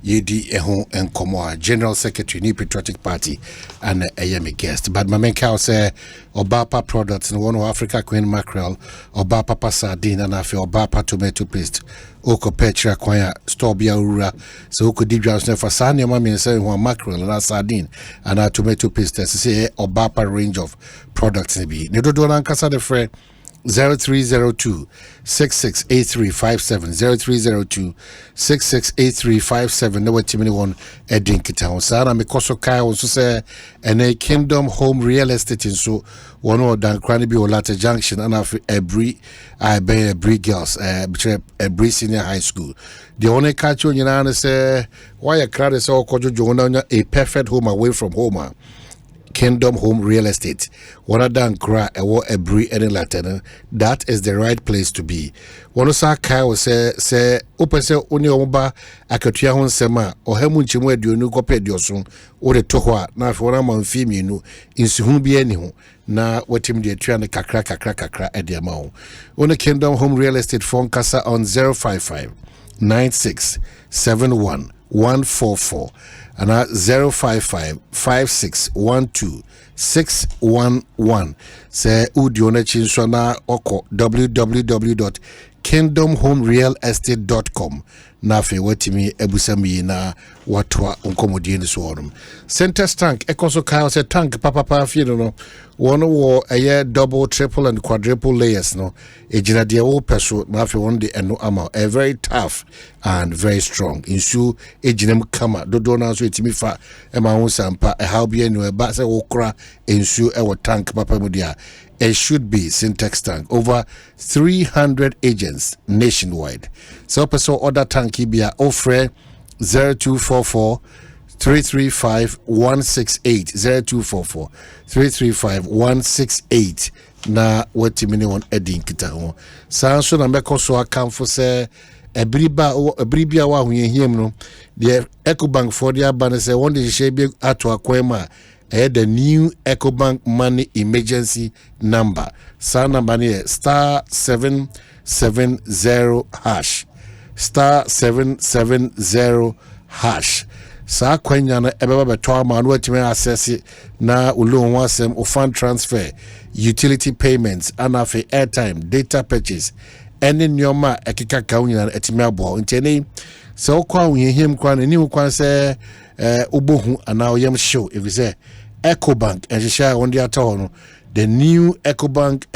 yedi eho enkomo General Secretary ni Patriotic Party and a guest. But my main cow say Obapa products in one of Africa Queen Mackerel, Obapa sardine and afi Obapa tomato paste. Oko petra kwanya store bia ura so oko di dwa for sanya ma me say one mackerel and sardine and a tomato paste say Obapa range of products be. Ne do na nkasa de frɛ 0302 668357 0302 668357 na watimi won edin kita sana me koso kai so say ene Kingdom Home Real Estate so one of dan krani bi Olata Junction and afi every I be every girls every senior high school the only catch you na say why a crowd is all kojo na a perfect home away from home. Kingdom Home Real Estate. One of them cry a breed any Latin. That is the right place to be. One of our cow say open say only oba akatua hon sema o hemu nchimu aduonu kope diosun o de tohwa na afora ma mfimi nu insuhu bi ani ho na watim de atua ne kakra ede ma ho. One Kingdom Home Real Estate phone kasa on 055 96 71 144 and 055 5612 611. Say udione chinswa na oko www.kingdomhomerealestate.com na fe watimi ebusami na watwa unkomodie ni so Center tank ekoso kai say tank papa fie no one wo eye double triple and quadruple layers no ejina de wo peso na fe one de eno ama a very tough and very strong insu ejinem kama dodo na so etimi fa e ma ho sampa e how be enu e ba say wo kra insu e wo tank papa mu dia. It should be Syntax tank. Over 300 agents nationwide. So person order tanki be offer 0244 335 168 0244 335 168 na wati mini won edin kita ho. Sanso na meko so account for say ebribia wa huhiem no the EcoBank for the ban say one dey share bi ato akwema the new EcoBank money emergency number. Sa number ni star 770 hash. Star 770 hash. Sa kwenya na ebeba beto ama no atime access na ulon wasem o fund transfer, utility payments, anafe airtime, data purchase. Any nyoma ekika kawnya atime abo. Ntene so kwa him kwa ni kwa se obohu ana oyem show if you say EcoBank and share on the atono the new EcoBank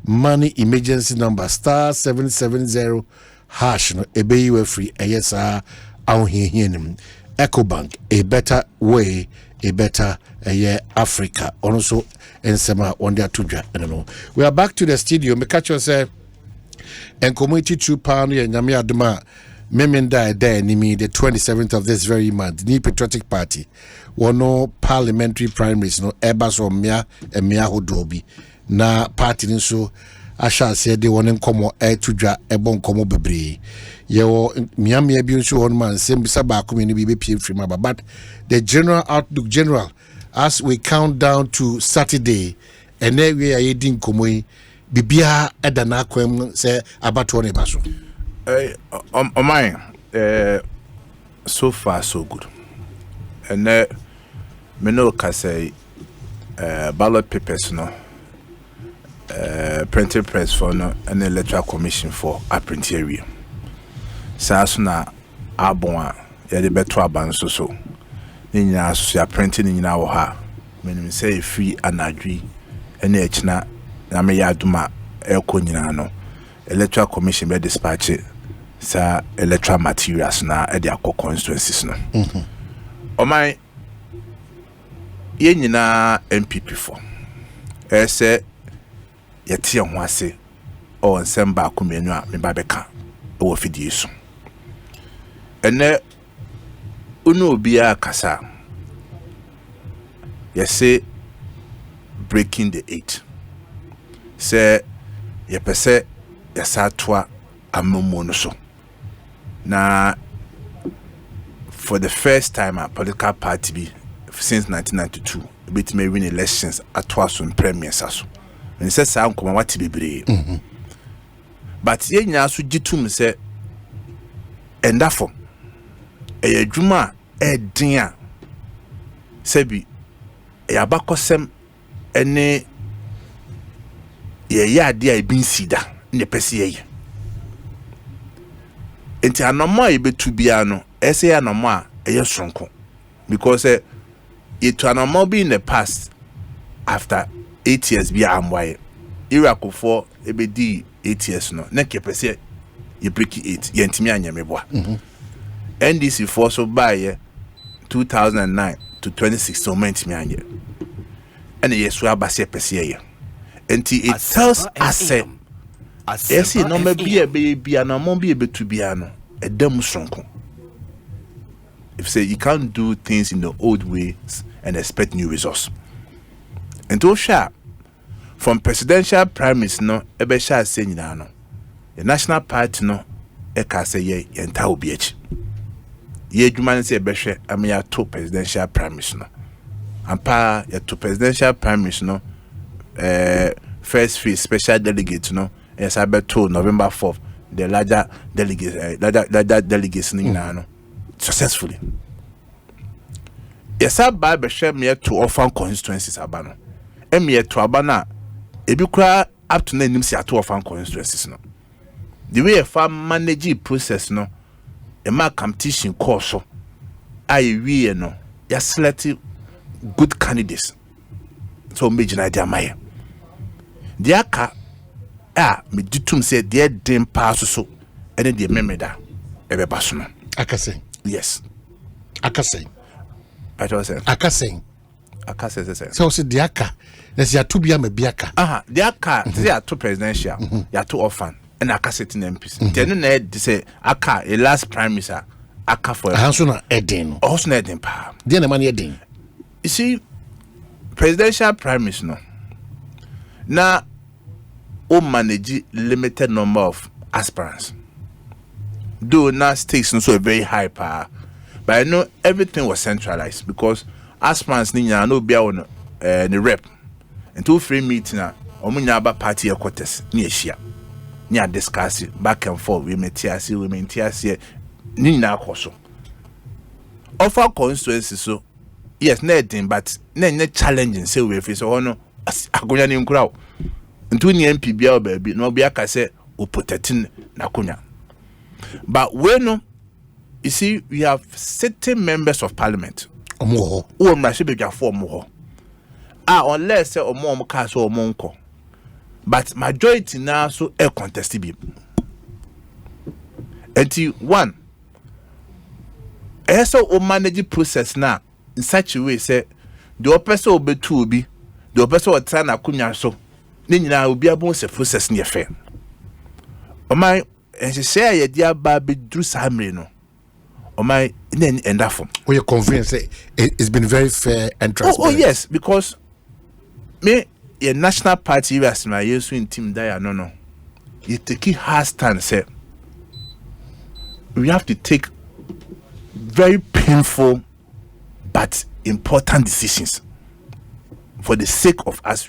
money emergency number star 770 hash no ebe you free yes EcoBank a better way a better Africa also and sema on the atudra I don't know. We are back to the studio me catch us and community £2 and nyame aduma Memenda there nimi the 27th of this very month ni Patriotic Party wono parliamentary primaries no ebas or mia hodobi na party nso asha se de won nkomo tudwa ebon nkomo bebre yewo mia bi nso won man sem bisa ba ko ni bi pie free ma but the general outlook general as we count down to Saturday and then we are yedin nkomo yi bibia eda na akwam se abato ne baso. On mine, so far so good. And me no can say ballot papers no, printing press for no, and electoral commission for a print area. So as na abon ya de beto aban so. Ni nyina so ya printing ni nyina wo ha. Me say free anadwi ene echina na me ya aduma eko nyina no. Electoral commission be dispatch sa electoral materials na e de akọ constituencies no. O my ye nyina NPP for say yete ho ase o nsem ba ko menu a me ba beka e wo fidie so ene unu obi akasa say breaking the 8 say ye pese yasatwa amomo no so na for the first time a political party be since 1992 bit may win elections atwa so premiers aso when say sa nkoma wati bebre but ye nya so gitum say endafo ɛyɛ adwuma ɛden a sɛbi ɛyɛ abakɔsɛm ɛne yɛyɛ ade a ebi nsida ne pɛsi yɛyɛ enti anɔmɔ a yɛbɛtu bia no ɛsɛ yɛ anɔmɔ a ɛyɛ sonko because yɛtu anɔmɔ bi in the past after 8 years bi amwaye Iraq for ebedi 8 years no na kepese ye break 8 ye ntimi anyameboa NDC for so by 2009 to 2016 ntimi anye and yesu abase pese ye enti it tells us say yes no me bia na mo bi ebetu bia no edam sonko if say you can't do things in the old ways and expect new results and to share from presidential primaries no ebe sha say nyina no the national party no e ka say ye enta obi echi ye adwuma ne say ebe hwe am ya to presidential primaries no ampa ya to presidential primaries no first phase special delegate no yes abeto November 4th the larger delegates nyina no successfully yes aba be hwe me to offer constituencies aba no me to aba na ebi kura up to nanim si ato offer constituencies no the way a farm manage process no e ma competition course so ai wie no ya select good candidates so me gina dia maye dia ka me ditum say dia dem pass so ene dia memeda e be baso no akase yes akase I just say akase so se dia ka na se atu bia ma biaka dia ka se atu presidential ya to orphan and akase tin MPs then na e say aka a last prime minister aka for hanso na eden no also na eden pa dia na man eden you see presidential prime minister no na o manage limited number of aspirants though now stakes no so very high pa but I know everything was centralized because aspirants ni nya no bia won the rep until free meeting na omunya ba party headquarters ni ehia ni a discuss back and forth we metiase ni na akoso offer constituency so yes na edin but na challenging say we face so no agonya ni nkura until ni MP bia obabi no bia ka say o protecting na konya but we no you see we have certain members of parliament omo o mrashe be dwafo omo unless say omo ka so omo nko but majority now so e contest bi until one so o manage process na in such a way say the person obetu obi the person o try na kunya so ni nyina obi abon se process ne fair o my say ye dia ba be dru samre no o my end up for we are convinced it's been very fair and transparent. Oh yes, because me a national party was my years in team there no you take it hard stand say we have to take very painful but important decisions for the sake of us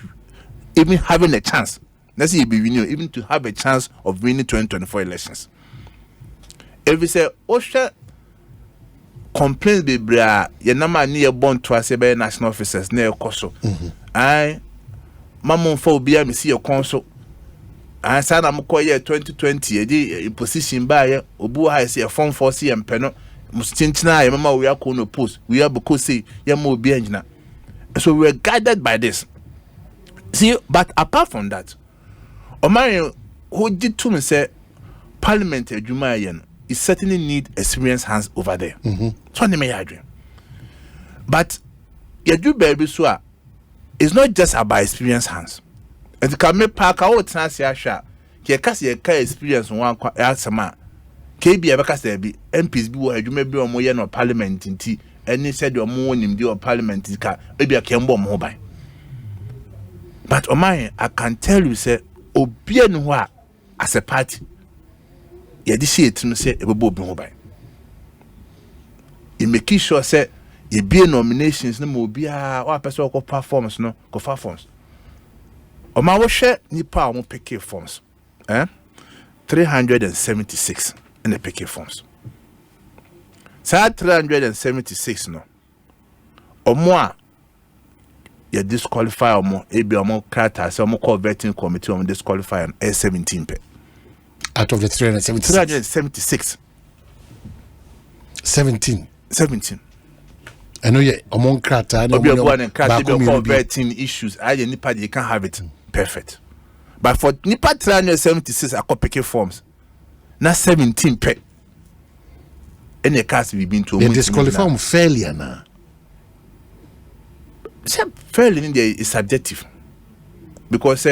even having a chance. Let's say be winning, even to have a chance of winning 2024 elections. If we say Osha complaints be bra ye na ma ne born to as be national officers na ekoso ai mamon fa obi am see your consul an sa na mko ye 2020 e di position ba ye obu ha se form force ye mpeno mustintina ye mama we akọ no post we are because say ye ma obi angina so we were guided by this. See, but apart from that Omar who did to me say parliament adwuma ye no you certainly need experienced hands over there. So they may agree. But you do baby so it's not just about experienced hands. And to come park out transfer ke kasi ye ka experience one asama KB abaka say be MPs bi wo adwuma bi omo ye no parliament nti any said omo wonim di o parliament ka e bia kembo mo ban. But Omar I can tell you say obi enu ho a as a party ye di see it no say ebebo obi ho ban. You make sure say you be nominations no mo bia o person ko performance no ko performance o ma wo hwe nipa o pick forms 376 in the pick forms Sa 376 no. Omo you disqualify omo ebi omo krata say omo call vetting committee omo disqualify on 17 pe out of the 376 17 I know you among krata no call vetting issues I nipa they can't have it perfect but for nipa 376 I call pick forms na 17 pe any case we been to disqualify failure na fairly in there is subjective because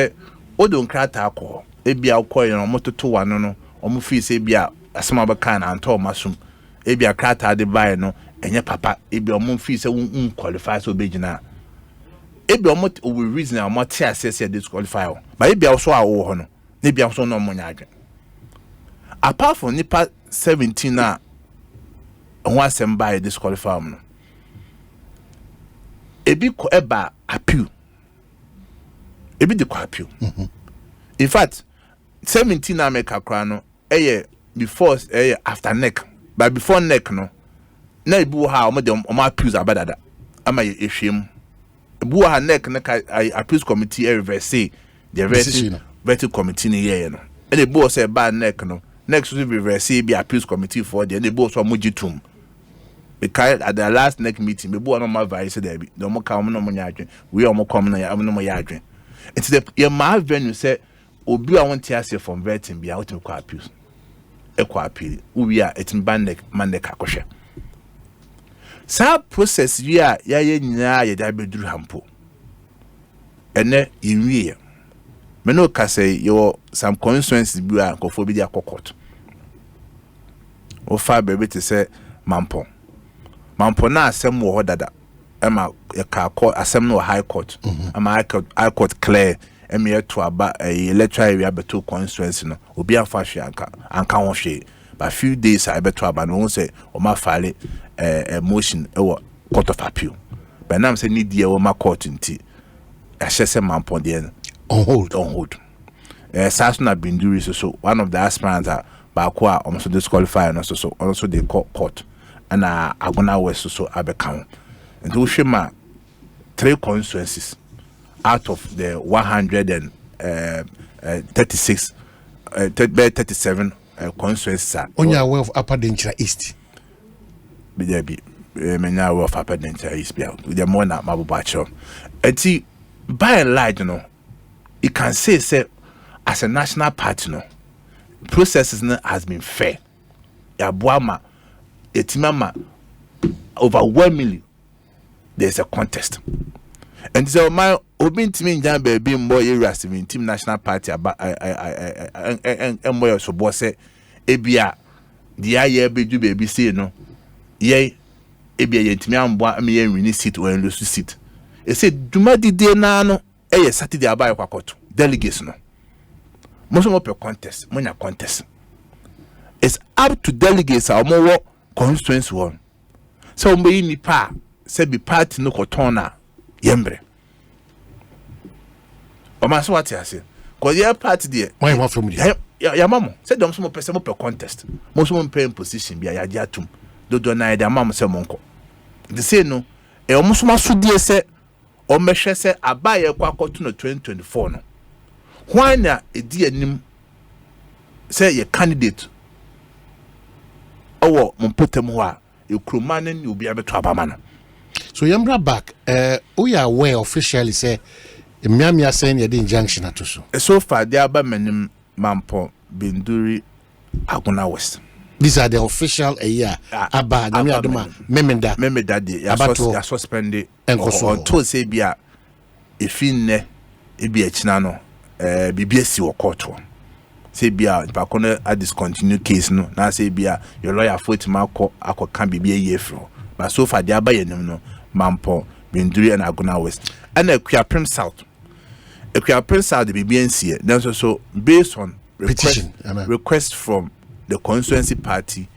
don't crack alcohol ebia alcohol you know moto to one no omo feel say bia asema be kan anto masum ebia krata de buy no enye papa ebia omo feel say qualify so be gina ebia omo we reason omo tia assess disqualify but ebia also awo ho no ebia also no mo nya adwen apart from nipa 17 na who asem buy disqualify no ebi ko eba appeal ebi de ko appeal in fact 17 na make akra no before after neck but before neck no na ebu ha o de o ma appeals abadada ama ye ehwem ebu ha neck na appeals committee reverse the vetting committee ni ye no e de bo say ba neck no next to reverse be appeals committee for the bo so mo gitum because at the last next meeting me bo no ma vice there be no mo come no mo nya adwen we o mo come no ya no mo ya adwen it's the your ma venue say obi a want to from vetting be out to appeals appeal we are it's bandek mandek akoshe sa process we are ya nyina ya da beduru hampo ene yiwie me no ka say your some constituencies bi a nkofo bi dia court o fa bebe to say mampo na asem wo dada ema ya ka court asem no high court ama high court clear eme to aba electoral area beto constituency no obi afa hwe anka ho hwe ba few days I beto aba no say o ma file motion court of appeal but now say need the ma court nti a hye mampo de on hold Sasuna Binduri so one of the aspirants ba ko a almost disqualify no so also the court and Agona West so abekan and we shema 3 constituencies out of the 136 37 constituencies on your way of Upper Denchira East be menya way of Upper Denchira East be the more na mabubacho enti by and large you know you can say as a national party no processes no has been fair ya boama etimama overwhelmingly there's a contest and so my obintimi njan baby mbo area 17 national party aba mbo so bo say ebia dia ye bedu baby say no ye ebia yentimi ambo am ye win seat or lose seat e say duma dide na no Saturday abai kwakoto delegates no most of the contest monya contest it's up to delegates or more constituency one so mbe ni pa say be party no kotona yembre o ma so what you say cause your party there why want from there ya mamo say dem so mo person mo per contest mo so mo per position bia ya dia tum dodo na ya mamo say monko the say no e o mo so maso die say o mehwe say abaye kwakoto no 2024 no why na edi anim say your candidate owo mpotem ho a ekromane ni obi abeto abama no so yambra back we are aware officially say miamia saying the injunction atoso so far they aba manim mampo Binduri Agona West. These are the official aba nyame adoma memenda de ya suspend until say bia efinne ebi achina no BBS wo court one say bia ba kono a discontinue case no na say bia your lawyer foot ma kan bibia yefro but so far they aba yenim no mampo Binduri and Agona West and Akuapem South the BBNC then so based on request from the constituency party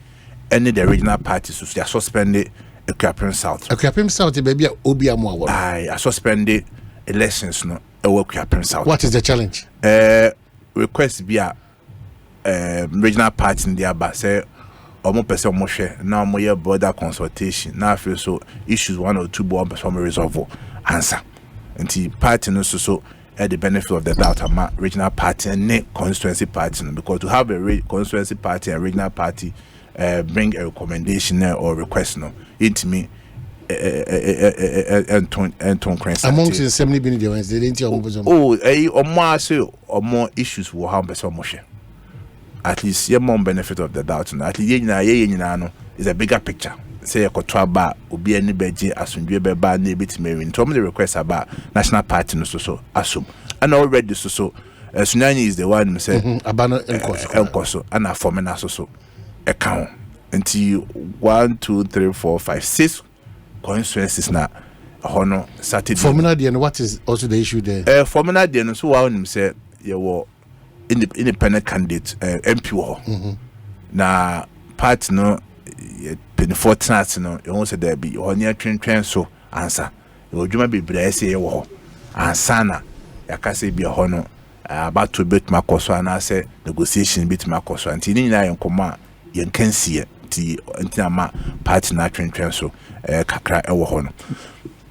and the regional parties so they are suspended Akuapem South baby obi amwa I suspended elections no Akuapem South. What is the challenge? Request be a regional party in the aba say almost person more share now more border consultation now feel so issues 1 or 2 board person resolve answer until party no so at the benefit of the doubt ama regional party and constituency party because to have a constituency party and regional party bring a recommendation or request no into me amongst the assembly being the ones they didn't or more issues will have person more share at least your more benefit of the doubt at least no is a bigger picture say a kotraba obi ani beji asundwe beba na ebitime win to me request about national party no so assume and already so Sunyani is the one say abano enkoso and a formula so account until 1 2 3 4 5 6 constituencies na hono Saturday formula and what is also the issue there formula then so one say you were independent candidate MP na party no penny fortnight no you want say there be on your twin so answer you dwuma bebre say you ho answer na yakase bi ho no about to bit makoso and say negotiation bit makoso anti ni nyina yenkoma yenkansie ti ama party na twin so kakra e wo ho no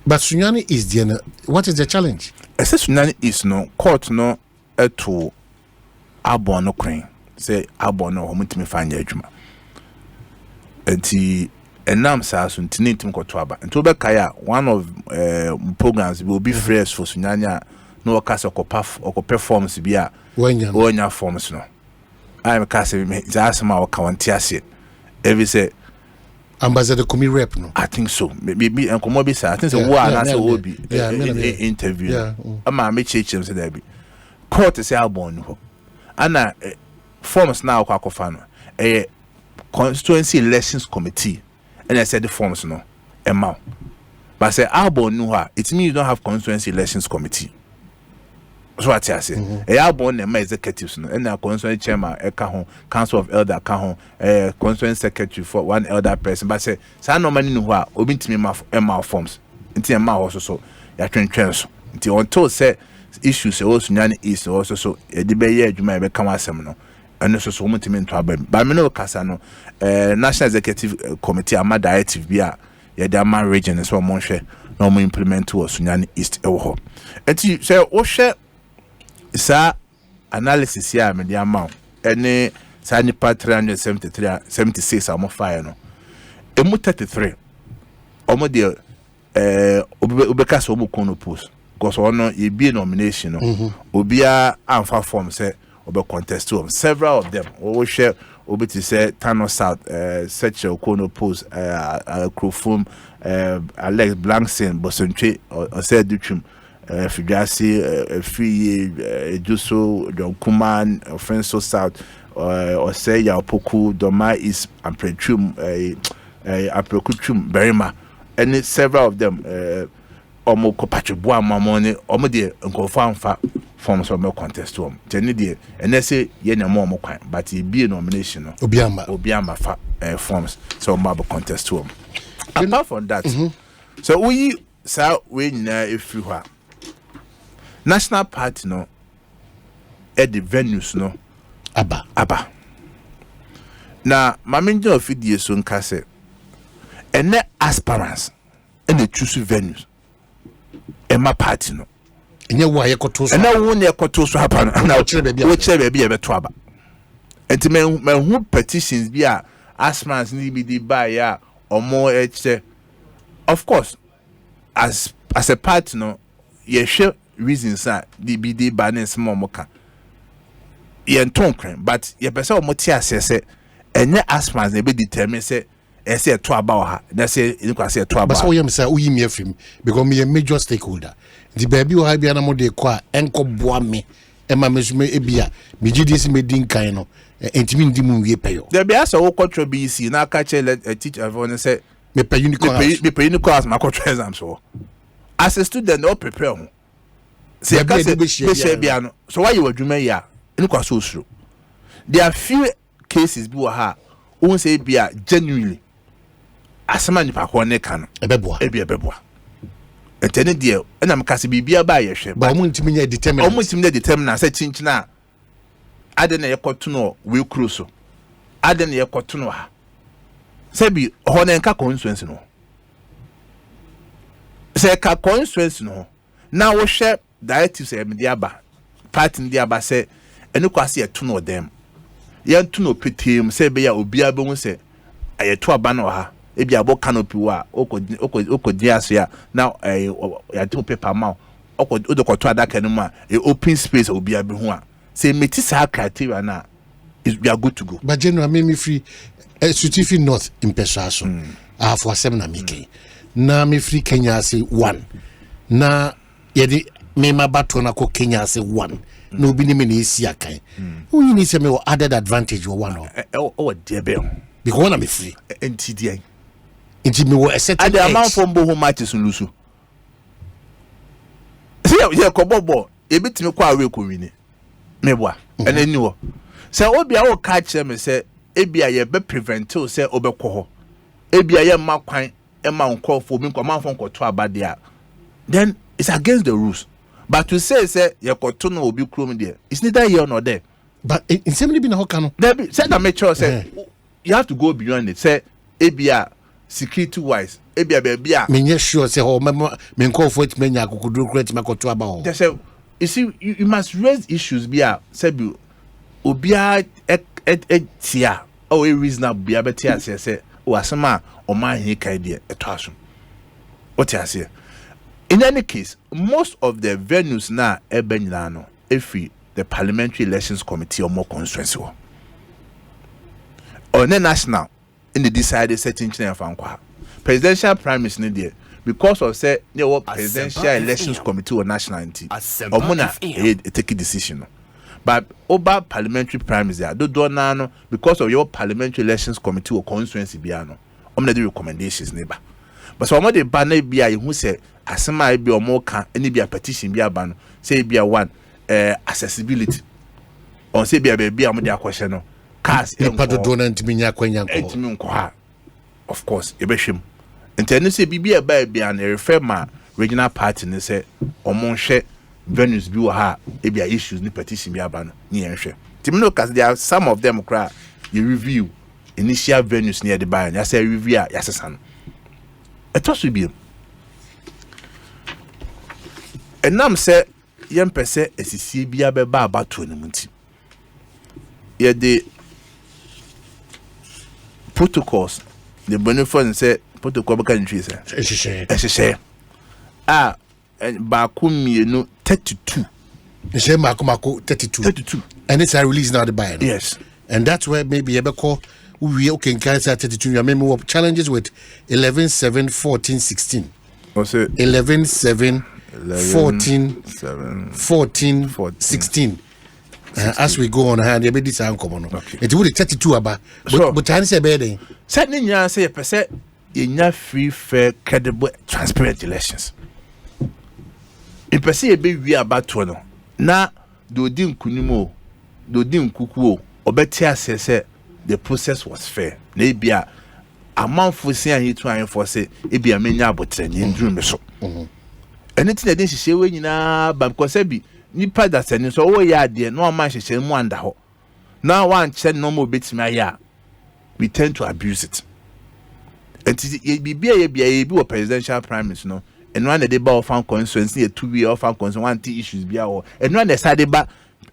but Sunyani is the what is the challenge Sunyani is no court no to abon no kran say abon no ho mutimi fanya adwuma enti enam sa so ntini ntim koto aba enti obekaya one of programs will be fresh for Sunyani no okasa ko performance bi a wonya forms no I'm kase me zasema o kawantiase every say ambassador komi rep no I think so maybe enkomo bi say I think so wo ana say wo bi interview ama me chechem say there be court say abon no ana forms na akwakofa no constituency elections committee and I said the forms no amount but say abon no it means you don't have constituency elections committee so what I say abon na executives no and constituency chairman council of elder ka ho constituency secretary for one elder person but say no money no ho obi ntimi ma forms ntimi ma ho so ya twentwen so nti until say issues e Sunyani is also so e de be ye adwuma e be kan asem no and so mutimi nto abam but me no kasa no national executive committee ama directive bia ye the man region so mo hwe na mo implement to Sunyani East e wo ho enti say wo hwe sa analysis ya me the amount ene sa nipa 376 amo fire no emu 33 omo de obeka so mo kono post because ono ye be nomination no obia amfa form say obe contest to several of them we share obi to say Tano South such a kono post Krofum Alex Blankson Bosontwe or said Duchum Fijasi Free Juso Kuman Frenso South or say Yapoku Doma is Ampretum Aprekutum Berima and several of them omo kopachibua mamone omo de nkofa forms of contest to teni de ene say ye na mo kwan but e be nomination no obiamba fa forms so mo contest to apart from that so we say we nyina efri ho national party no at the venues no aba na mamenje ofidie so nka say ene aspirants ene choose venues Emma party no enye wo ayekoto so na wo ne ekoto so hapa na wo kire bia e beto aba enti me hu petitions bi a aspirants ni bi di buy ya omo eche of course as a party no ye hwe reasons a di bi di balance mo ka ye ntonkren but ye pese omo ti asese enye aspirants na be determine say say to about her na say you can say to about but so you say uyi me afim because me a major stakeholder the baby o ha bia na mo de kwa enko boa me e ma mesume e bia me gdc me din kan no entimi ndi mu wie peyo there be as o control BC na ka che teach everyone say me pay unicorn ma control exam so as a student no prepare ho say ka say be share bia no so why you adwuma ya unicorn so sure there are few cases bi wa ha won say bia genuinely asema nipa ko ne kan ebeboa entene die na mkase bibia ba ye hwe ba mo ntimi nya determine say chinchina ade na yekoto no we kuro so ade na yekoto no ha Sebi honenka constituency no. Say ka constituency no. Now we share directives diaba party diaba say eno kwase e to no dem. Ye to no petem say be ya obia be hu say aye to aba no ha. E bia bo canopy wa okodi aso now ya to paper ma odokoto adaka no ma e open space obia be hu a say meti sa criteria na is we are good to go. But general me free Sutifi North in Pesaso. For 7 na making. Na me free Kenya say 1. Na yedi me ma bato na ko Kenya say 1. No bi ni me na esi akan. Who you need say me added advantage or one oh dear be. Because one me free. NTDI. Inti me wo a certain the amount from bo matches lusu. See ya ko bobo e bitimi kwa awe ko wini. Me boa. Ene ni wo. Say obi a wo catch me say ebia ye be prevent say obekọ ho. Ebia ye ma kwan e ma nkofo bi nkwa manfo nkoto abade a. Then it's against the rules. But to say ye koto no obi krom there. It's neither here nor there. But in somebody be na ho kanu. There be say that make sure say you have to go beyond it. Say ebia security wise ebia be a me nye sure say ho me nkofo etmenya akukuduru kret makoto aba ho. They say you see you must raise issues be a say be obia tia or a reasonable be able to say o asema o man he kai de eto what you say. In any case, most of the venues na ebenyina no efi the parliamentary elections committee or more constituency or national in the decided setting for presidential primaries in there because of say there was presidential elections committee or nationality or mona take a decision. But over parliamentary primaries there, do no because of your parliamentary elections committee or constituency biano. The recommendations neighbor. But so the banner be who say asema be or more can any be a petition be a ban say be a one accessibility. On say be a baby a question no cars e pado donant minya kwanyanko. Of course, e be hwem. Ntene say bibi e ba bia na refer ma regional party ne say omon hwe venues bi wo ha e bia issues ni petition bi aba no ni enhwe. Timino cause there are some of them cry you review initial venues near the buy ya say review ya sesa no. Eto so bi. Enam say yem pese esisi bia be ba abato ne munti. Ye de protocols the benefit say protocol be kan say ehye baako mienu 32 ehye mako 32 and it's a release now the buy. Yes, and that's where maybe ebeko we okay can say 32 you remember what challenges with 11 7 14 16 was it 11 7 14 7 14 16 as we go on hand, you be this uncommon. It would 32 about, but I say better. Certainly, you say a percent in free, fair, credible, transparent elections. In per se, be we about to now do dim kunimo, do dim kuku, or better say the process was fair. Maybe a month for saying you try and force it be a mania but in dream so. Anything that she say when you know, but because nipa that send so oh yeah there no man she mu under ho now one check no more bit my ya we tend to abuse it and be a presidential primaries no and one the ba of constituency 2 year of constituency issues be or and one the side ba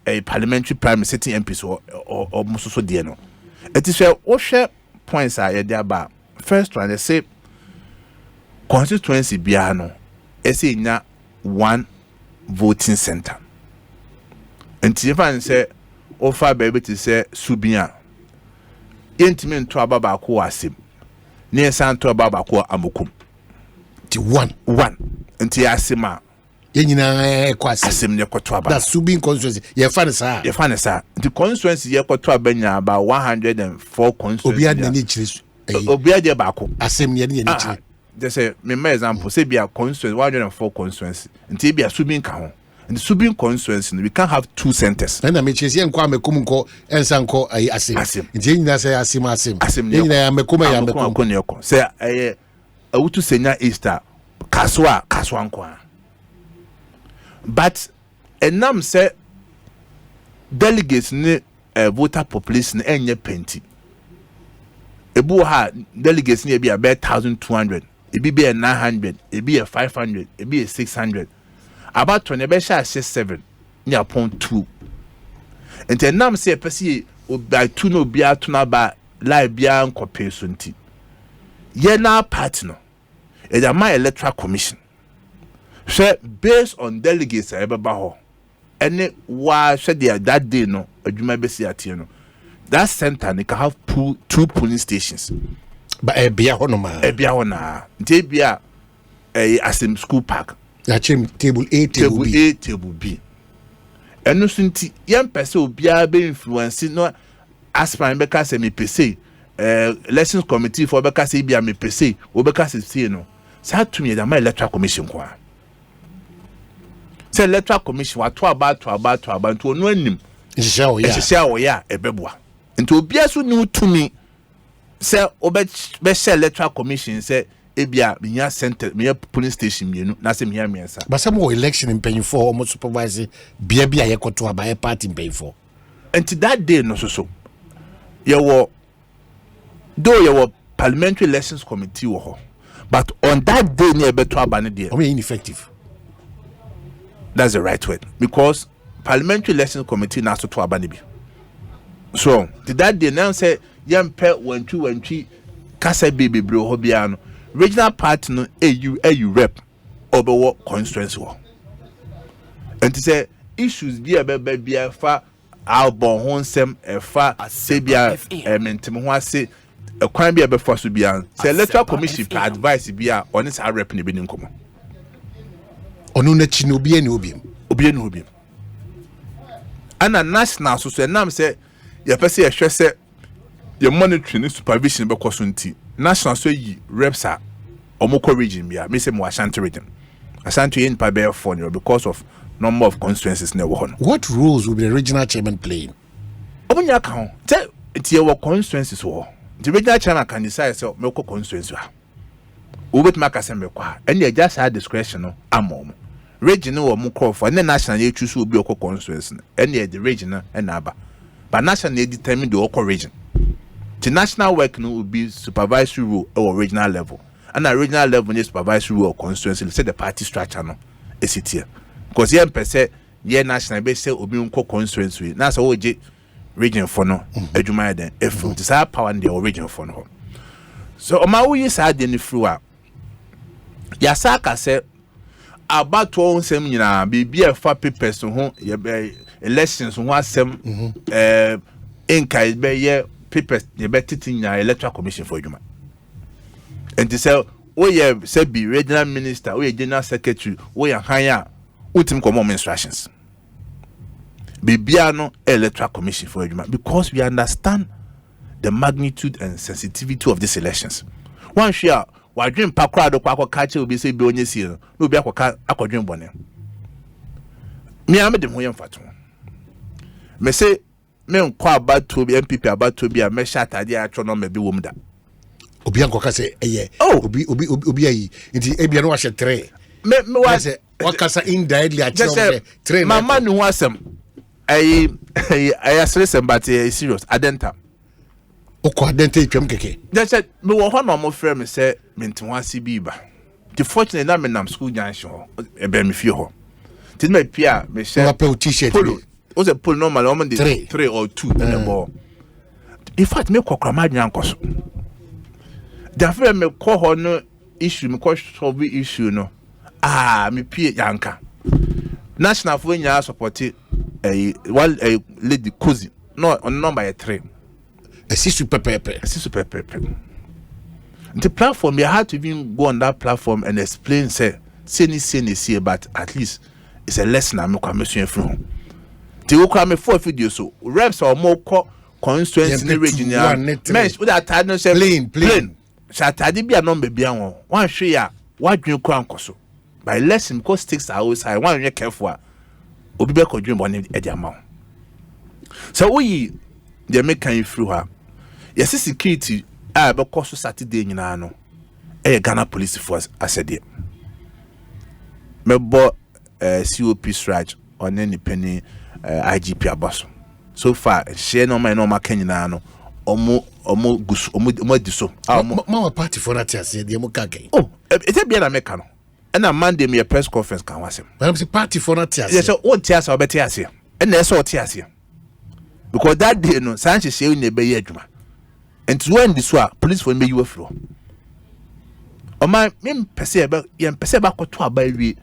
a parliamentary primary sitting MPs or most so there no it is where share points are there ba first one they say constituency bia no e say nya one voting center. And Tiffany say, offer baby to say Subia. Intimate to Ababako Asim. Near Santo Babako Amukum. One. And Tiasima. Yenina Asim Yakotwaba. That's Subin constituency. Your father, sir. Your father, sir. The constituency Yakotwabenya about 104 constituencies. Obia de Bako. Asim Yen. They say, my example, say be a constituency, 104 constituency. And Tibia Subin Kahon. In the Subin constituency, we can't have 2 centers. And I mean, she's young Kwame Kumunko and Sanko Asim. Jane say Asim. Yoko. Say, I would to say, Easter, Kaswa. But, and nam say, delegates ne voter population and ye plenty. ebu ha delegates ni ebi a 1,200, ebi be 900, ebi 500, ebi 600. About 20 be sha 7 ni upon 2. Ente nam se pesi obi tu no bia to na ba live bia nkope so nti. Ye na part no. E da my electoral commission. So based on delegates ebeba ho. Any wa she that day no adwuma be si atie no. That center they can have 2 polling stations. But ebia ho no ma. Ebia ho na. Nti bia asem school park. Ya chem table A, table B. A, table B. Eno so nti yem pese obia be influence no aspirant be ka se me pese elections committee for be ka se bia me pese o be ka se see no. Sa tumi da my electoral commission kwa. Say electoral commission wa to about to no anim. Nhihia o ya ebeboa. Nti obia so ni tumi say obe share electoral commission say ebia minya center minya polling station mienu na say minya miensa. But some election in paying for almost supervise bia ye koto aba party in paying for. Nti that day no so though you were parliamentary elections committee wo ho, but on that day near beto aba ne dey ineffective. That's the right word, because parliamentary elections committee na so to aba ne bi. So did that day now say yempe 1 kasa baby bro ho bia no regional party no AU rep obewo constituency wo. And to say issues bia bia fa albon ho nsem efa sebia mentem ho ase ekwan bia befa so bia say electoral commission for advice bia on this rep ne be ni nkomo onu na chi no bia ni obiem ana national so nam say ya pese ya hwe say ya monitoring supervision be koso nti national so yi reps are omoko region bia me say mo Ashanti region in Pabel for because of number of constituencies na wo. What roles will be the regional chairman playing? Omunya ka ho tie wo constituencies wo. The regional chairman can decide say me ko constituency ha. Obet makase me kwa and they just had discretion no amom. Region wo mo call for and national you choose obi okọ constituency and the regional and aba. But national they determine the okọ region. The national work no will be supervisory role or regional level. And at regional level is supervisory role or constituency. Say the party structure no is it here. Because here per se ye national be say obi unko constituency. Na so oje region for no adwuma den if it is power in the region for no. So oma wo yi sa de ni fru a ya saka say about to nsem nyina bibia fa papers ho ye be elections ho asem inka be ye papers ye be titin ya electoral commission for adwuma. And to say say be regional minister we general secretary we hanya utim common instructions bibia no electoral commission for adwuma because we understand the magnitude and sensitivity of these elections. One share wa dream pakra do kwa kache obi say be onye sie no obi akoka akodwen bone me am dem ho yem fato me say me nkọ abato bi NPP abato bi a me sha atade a tro no me bi wom da obi ankoka say eye obi ayi nti ebia no wa hye 3 me wa say wakasa indirectly a tro 3 mama no ho asem I asem but serious adenta oko adenta twam keke they said me wo ho no mo frɛ me say menti ho ase bi ba the fortunate na me nam school junction e be me fie ho ti me pia me share wa pe t-shirt o se pull normal o de 3 or 2 in the ball. In fact me kokra ma dwan koso da frɛ me ko ho no issue me ko solve issue no me pie yanka national for nya support a lady cozy no on number 3 a sister pepe the platform you had to even go on that platform and explain say but at least it's a lesson I'm commission from the okra me 4 videos so reps or more constituency in the region mesh with that time no say plain shatadi bia number bia won wan hwe ya wadwen kwan koso by lesson because sticks are always high one you careful obi be kodwen bone e dia ma so we dey make kan through her yes security be koso Saturday nyina no Ghana police force asede me bo COP strike on any penny IGP abaso so far share no man no makanyina no omo omo gusu omo diso ma party for that ase de mo kake oh ete bia na meka no na Monday me press conference kan wasem but say party for that ase yes so what tia ase obeti ase na eso oti ase because that day no sanche she na be ye adwuma and when this one police for me you afro o ma me pese be ye pese ba koto aba wi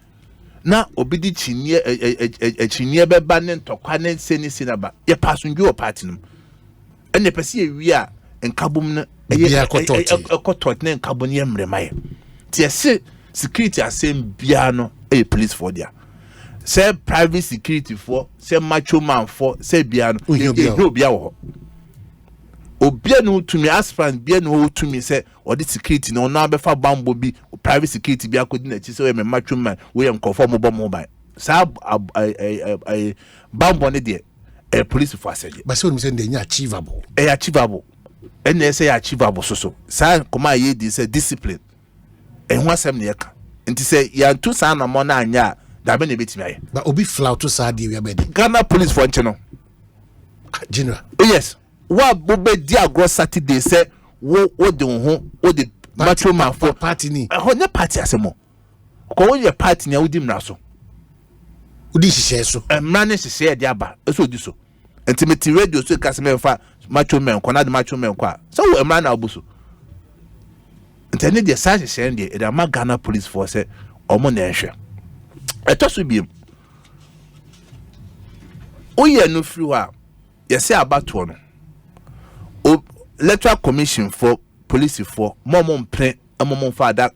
na obidi chinie chinie be ba ne ntokwa ne seni sinaba ye pasunju o party no ene pese ye wi a nkabum no ye kotot ne nkabum ne mremaye tie se security asem bia no police for there say private security for say macho man for say bia no no bia wo obia no tumi aspirant bia no tumi say or the security no na be fa bambo bi private security bia kodi na chi say we macho man we am conform mobile say bambo ne de police for say but say we say dey achievable achievable and say achievable so say come aye di say discipline ehun asem ne yeka nti say ya tu sa na mo na anya da be na betimi aye but obi flow to sa dey we be Ghana police for nche no general yes wa bobe di agro Saturday say wo de ho wo de macho man for party ni ho ne party asemo ko wo ye party ni awudi mra so udi hihye so mra ne hihye de aba eso di so intimate radio so kaseme fa macho man ko na de macho man kwa so wo mra na obuso ntene de sa hihye de e da ma Ghana police force omo na ehwe eto so biem oye no free wa yesi abato no electoral commission for police for momon plan momon fa da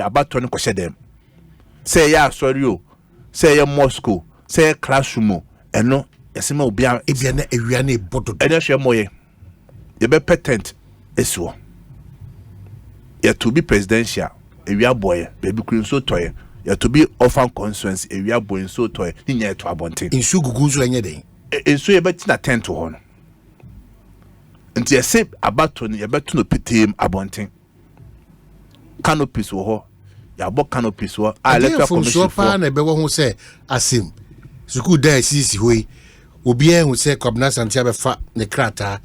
abato no kwhye dem say ya sorry o say ya Moscow say classroom eno yesi ma obi ebia na ewia na ebodo eno hwe moye ye be patent esuo ya to be presidential ewia boy baby queen so toye ya to be orphan constituency ewia boy so toye ni nya to abonten insu gugu so enye den ensu ye beti na tent ho no nti yesi abato ni ye betu no pitem abonten canopies wo ho ya bo canopies wo electoral commission for na be wo ho se asim suku da sisi hoi obi ehun se kwabna santia be fa ne krata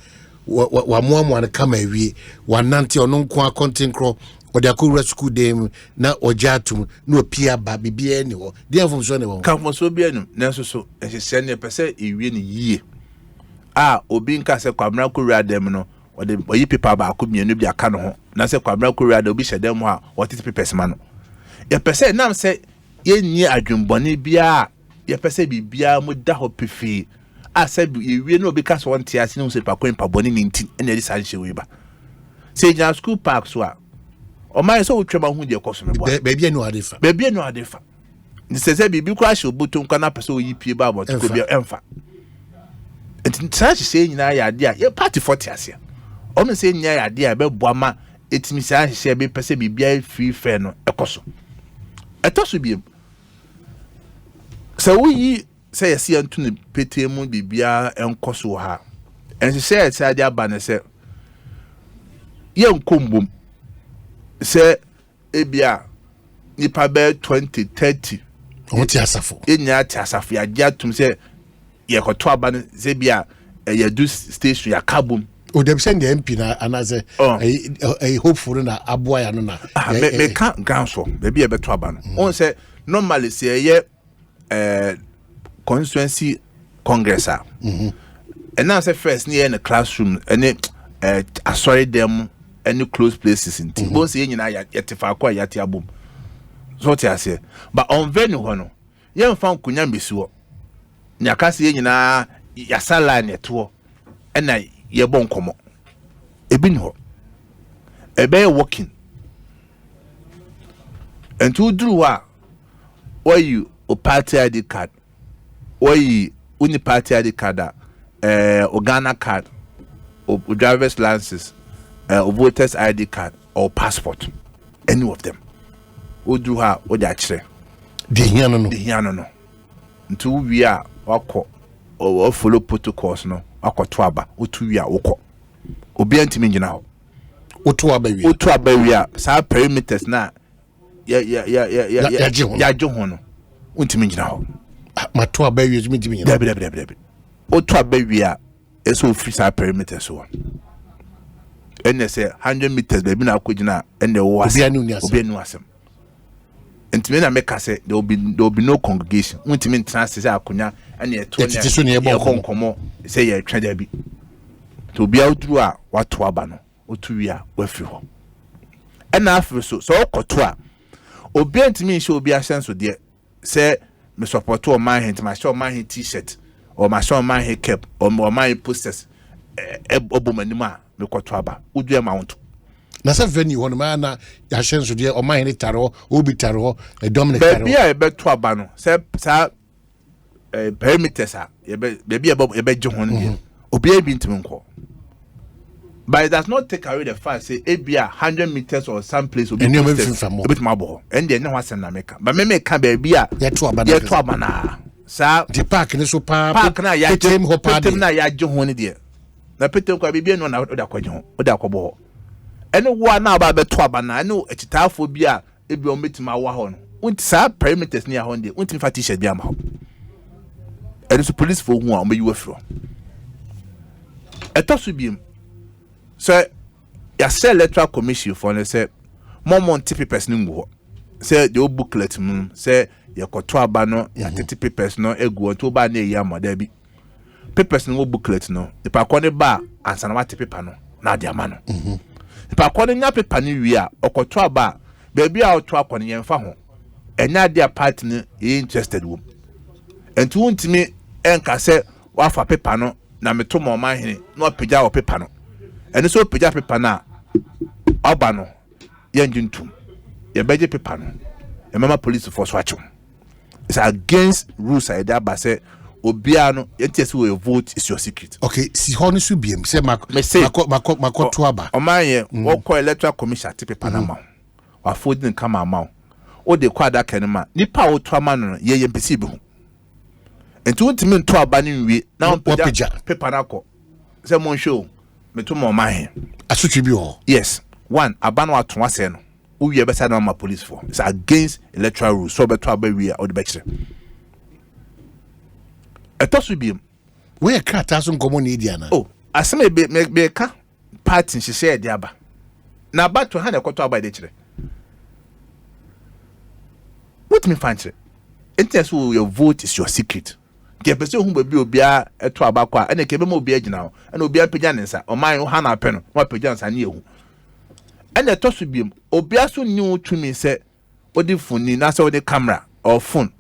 wa moamoa ne kama wie wa nante ono nko akonten kro odi akowura suku dem na ojatum na opia ba bibia ni ho dia mfom so ne wo kan so bia nu na so ehye ne pese ewie ni yie obi nka se kwabna kowura dem no odi oyi paper ba akomienu bia ka no ho na se kwabna kowura de obi hyedem ho a otiti papers ma no ye pese nam se ye nyi adwumbone bia ye pese bibia mu da ho pefi said you know because one tia no se pa kwen pa boni ni nti na di sanche we ba se nya school park so a o mai so utwema hu de koso me bo baby no adefa ni se bibi kwa she obuto nka na pese oyi pie ba bo ko bia emfa enti sanche se nyina ya de a ye party 40 ase o me se nya ya de a be boama etimi sanche se be pese bibia free fair no ekoso etoso bi se oyi say yesi antu ne petemu bibia enkoso ha ense say yesi ade aba ne se ye nkombom se ebia nipa be 2030 won ti asafo enya ti asafo ya jatum se ye koto aba ne se bia ye do station ya kabum o dem send the MP na anaze hopeful na aboa ya no na me kan ganso bebia be to aba no on se normally se ye constituency congress and now say first near in the classroom any sorry them any close places in team both say nyina yetifa kwa yati abom so ti ase but on venue ho no ye mfa nkunya mbesi wo nyaka se nyina ya sala neto na ye bon komo ebi ni ho ebe working and to do why you o party ID card oyi uni party ID card Ghana card or driver's license or voters ID card or passport any of them would do her or that chere the hiano no ntu we are wako or follow protocols no wako twaba otu we are wako obi antimi ngina ho otu aba we are sa perimeters na ya jo no untimi ngina ho mato abawie zumi dimi nyina dabi oto abawie a eso free sa perimeter so and they say 100 meters baby na akojina and the was obi anu asem ntimi na make say there will be no congregation ntimi trans say akonya and ye to ne konkomo say ye twa da bi to obi awduru a wato aba no otu wi a wafiri ho and after so okoto a obi ntimi nche obi asenso de say me support o man hint my show man t-shirt or my show man cap or my posters obomanima me koto aba udu amount na se venue won ma na ya shenso de o man ni taro obi taro Dominic taro be e be to aba no se sa perimeters a be je ho no obi e bi ntimi nko but it does not take away the fact say ebia 100 meters or some place obi bit mabo and then no wasem na meka but me meka be bia ye to aba na sa the park ni so park na ya je na ya je ho ni de na petem kwa bibia no na oda kwaje ho oda kwabo ene wo na ba be to aba na ene ekitafo bia ebi o metima wa ho no unti sa perimeters ni ya ho de unti fa t-shirt bia ma ho ene so police fo hu a o me yiwa fro etosu biem so ya say electoral commission for ne say momon papers ni ngu ho say the booklet say ya koto aba no ya papers no egu to ba na eyi amada bi papers no booklet no the pakone ba ansa na wate paper no na dia ma no the pakone nya paper ni wi a okoto aba baby a oto akone yemfa ho enya dia part ni interested wo enti wontimi enka say wafa paper no na metomo ma hene na opagya wo paper no ene so opagya paper na oba no yenjuntum ye beje paper no e mama police force wacho it's against rules I that ba say obia no yetiese we vote is your secret. Okay, si ho no so biem say makoto aba o man ye wo call electoral commission ati paper na ma wa folding kama ma o de kwa da kan ma nipa wo to ama no ye mpesi bi ho enti wontimi nto aba ni nwie na opagya paper na ko say mon show me to mo man he asotwe bi ho. Yes, one abano ato ase no uwie be say na ma police for it's against electoral rules so beto abawie o de be kire etosu biem we krata so nkomo ni dia na oh asem be ka party nhihye de aba na bato ha na koto aba de kire what me fancy entes your vote is your secret ke pese hu ba bi obia eto aba kwa ene ke be ma obia gina ho ene obia pagya ne nsa o man ha na apɛ no ma pagya nsa ne ehu ene etosu biem obia so nyu tumi se odi phone na se odi camera or phone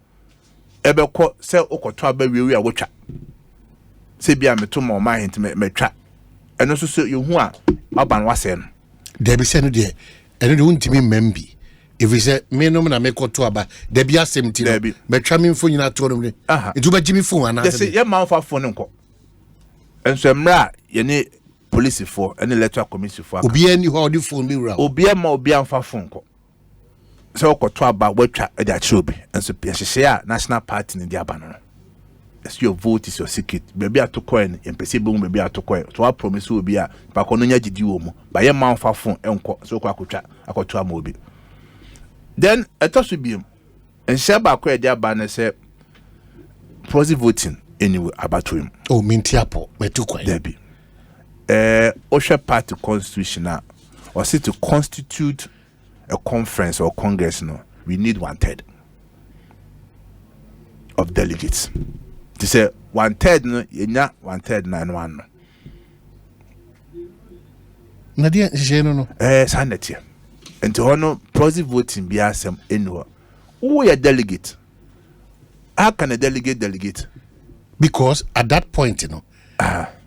ebekọ se okoto aba wiwi a wotwa se bia meto ma o man hint metwa eno so yehu a aba no wase no de bi se no de ene de untimi membi if we say me no na me koto aba de bi asem ti metwa me mfo nyina to no me etu ba gimi phone ana se ye man fa phone nko enso emra ye ne police for ene electoral commission for obi ani ho odi phone bi wura obi ma obi amfa phone nko se okoto aba watwa e da kire obi enso hyehyɛ a national party ne dia aba no it's your vote is your secret baby atokɔ en mpese bo mu baby atokɔ so I promise obi a pa kono nya gidi wo mu ba ye man fa phone enko so ko akotwa akoto ama obi then etosu biem enhye ba ko e dia aba ne se proxy voting anyway abatoim oh mintiapo metu kwa debi osha party constitution or say to constitute a conference or congress no we need 1/3 of delegates to say 1/3 no yenya 1/3 na no one na dia je no sanity enti hono proxy voting be asem anywhere who a delegate how can a delegate because at that point you know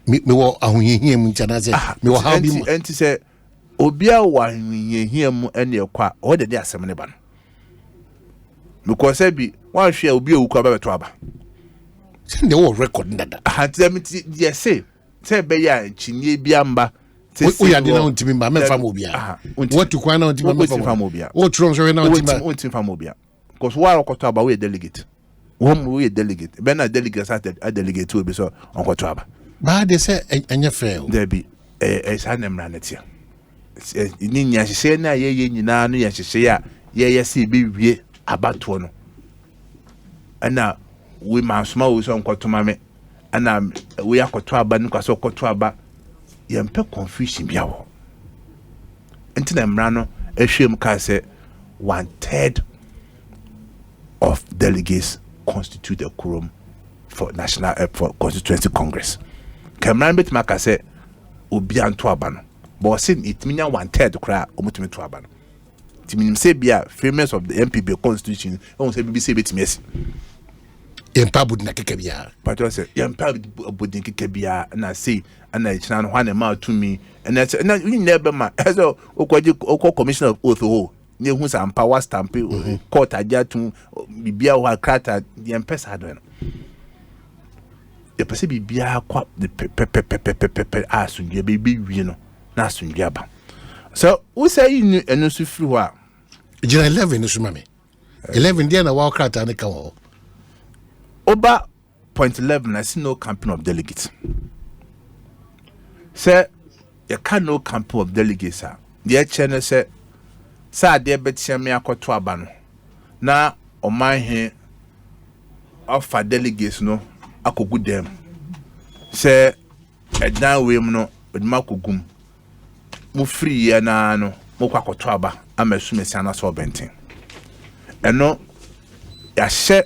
me wo ahunhihia mu ntia na say me wo how bi mu enti say obia wa ahunhihia mu ene ekwa o de asem ne ba no because say bi wan hwe obi ewu kwa ba beto aba send the record ndada hantemiti ye say be ya chinie bia mba o ya de na ontimi mba memfa mo bia what kwa na ontimi memfa mo bia o tron so na ontimi fa mo bia because wa okoto aba we delegate we delegate be na delegate a delegate obi so onkoto aba ba de say enye fair there be sa na mra netia ni nya hye na ye nyina no ya hye ya ye se be wie abato no ana we mansuma we so onkoto mame ana we akoto aba ni kwaso okoto aba ye mpe confusion bia wo enti na mrano ehwem ka say 1/3 of delegates constitute a quorum for national for constituency congress. Kemran bit maka say obi anto aba no, but sin it minya 1/3 kra omutumi to aba no. Ti minim say bia famous of the NPP constitution on say BBC betimi asi. Yempa bud na keke bia. But I say yempa bud keke bia na say ana china no hwane ma to me and na you never ma so okwaji commissioner of oath ho ne hu sa power stamp court ajatu bibia wa krata yempesa do no. The person bibia kwa the pepe asunje be wi no na asunje aba. So who say you enu su free ho a Jira 11 so mame 11 dia na wa krata ne ka wo over point 11 I see no campaign of delegates. Say you can no campaign of delegates sir. The channel say sir dey betia me akoto aba no na oman he offer delegates no akogu dem say edan we mu no edma kogum mu free ya na no mu kwakoto aba amesumesi ana so benten eno ya she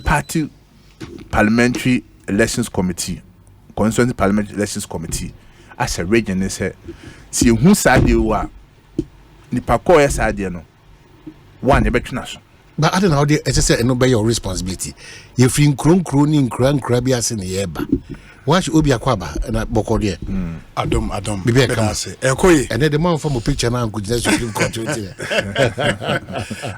party parliamentary elections committee constituency parliamentary elections committee as a region say si hu sade wa ni pako ya sade no one ebetuna so. But I don't know how they say no be your responsibility. You feel nkron ni nkra bi ase ne yeba. Watch obi akwaba na boko de. Adom. Bibi ka say. Ekoyi. And then the man from a picture now go just Supreme Court.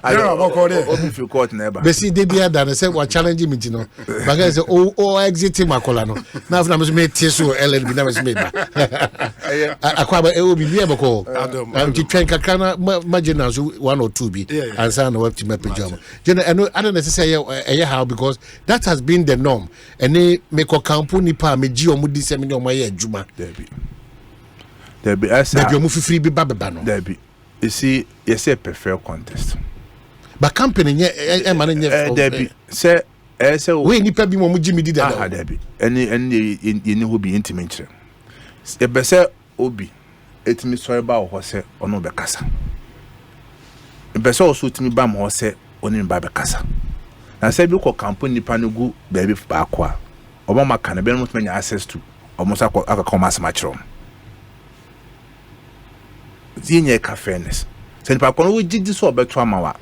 I don't boko de. Obi fi court na eba. Be see dey bia dan say we challenge me no. Baga say o exit makola no. Na after me me tie so LN bi na me ba. Akwaba e obi bi boko. Adom. Am ti twen kakra na marginal so 1 or 2 bi. Answer na what to me page. I don't necessarily how because that has been the norm. And they make a company pa me ji omu disemi no maye adwuma. There be as there be omu free be babeba no. There be. You see, you say prefer contest. But company nye man nye there be say we nipa bi omu ji me di da. There be. Any you know who be intimate. E be say obi etimi so ba wo say ono be kasa. E be say also timi ba mo say oni ba be kasa. Na say bi ko campaign nipa no gu baby ba kwa. Obama can be able to access to almost a commerce match room. Zinye ka fairness. Send pa kono we did this over to amawa.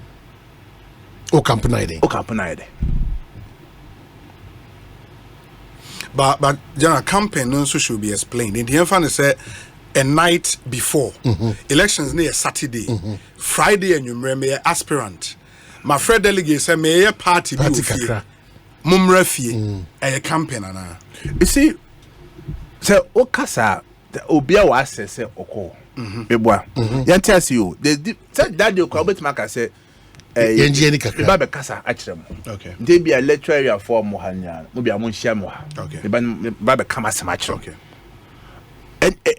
O campaign But general campaign also should be explained. In the end, say a night before elections near Saturday, Friday, and you remember aspirant. My friend delegate say me party kakra. Mumrafie a campaign ana. You see, so okasa the obia wa access oko. Beboa. Yanti asi you. The that the crowd maka say yenji kakra. Ba be kasa achirem. Okay. Dey be a lecturer for mo hanya. Mo be amon share mo ha. Okay. Ba be kama semachiro. Okay.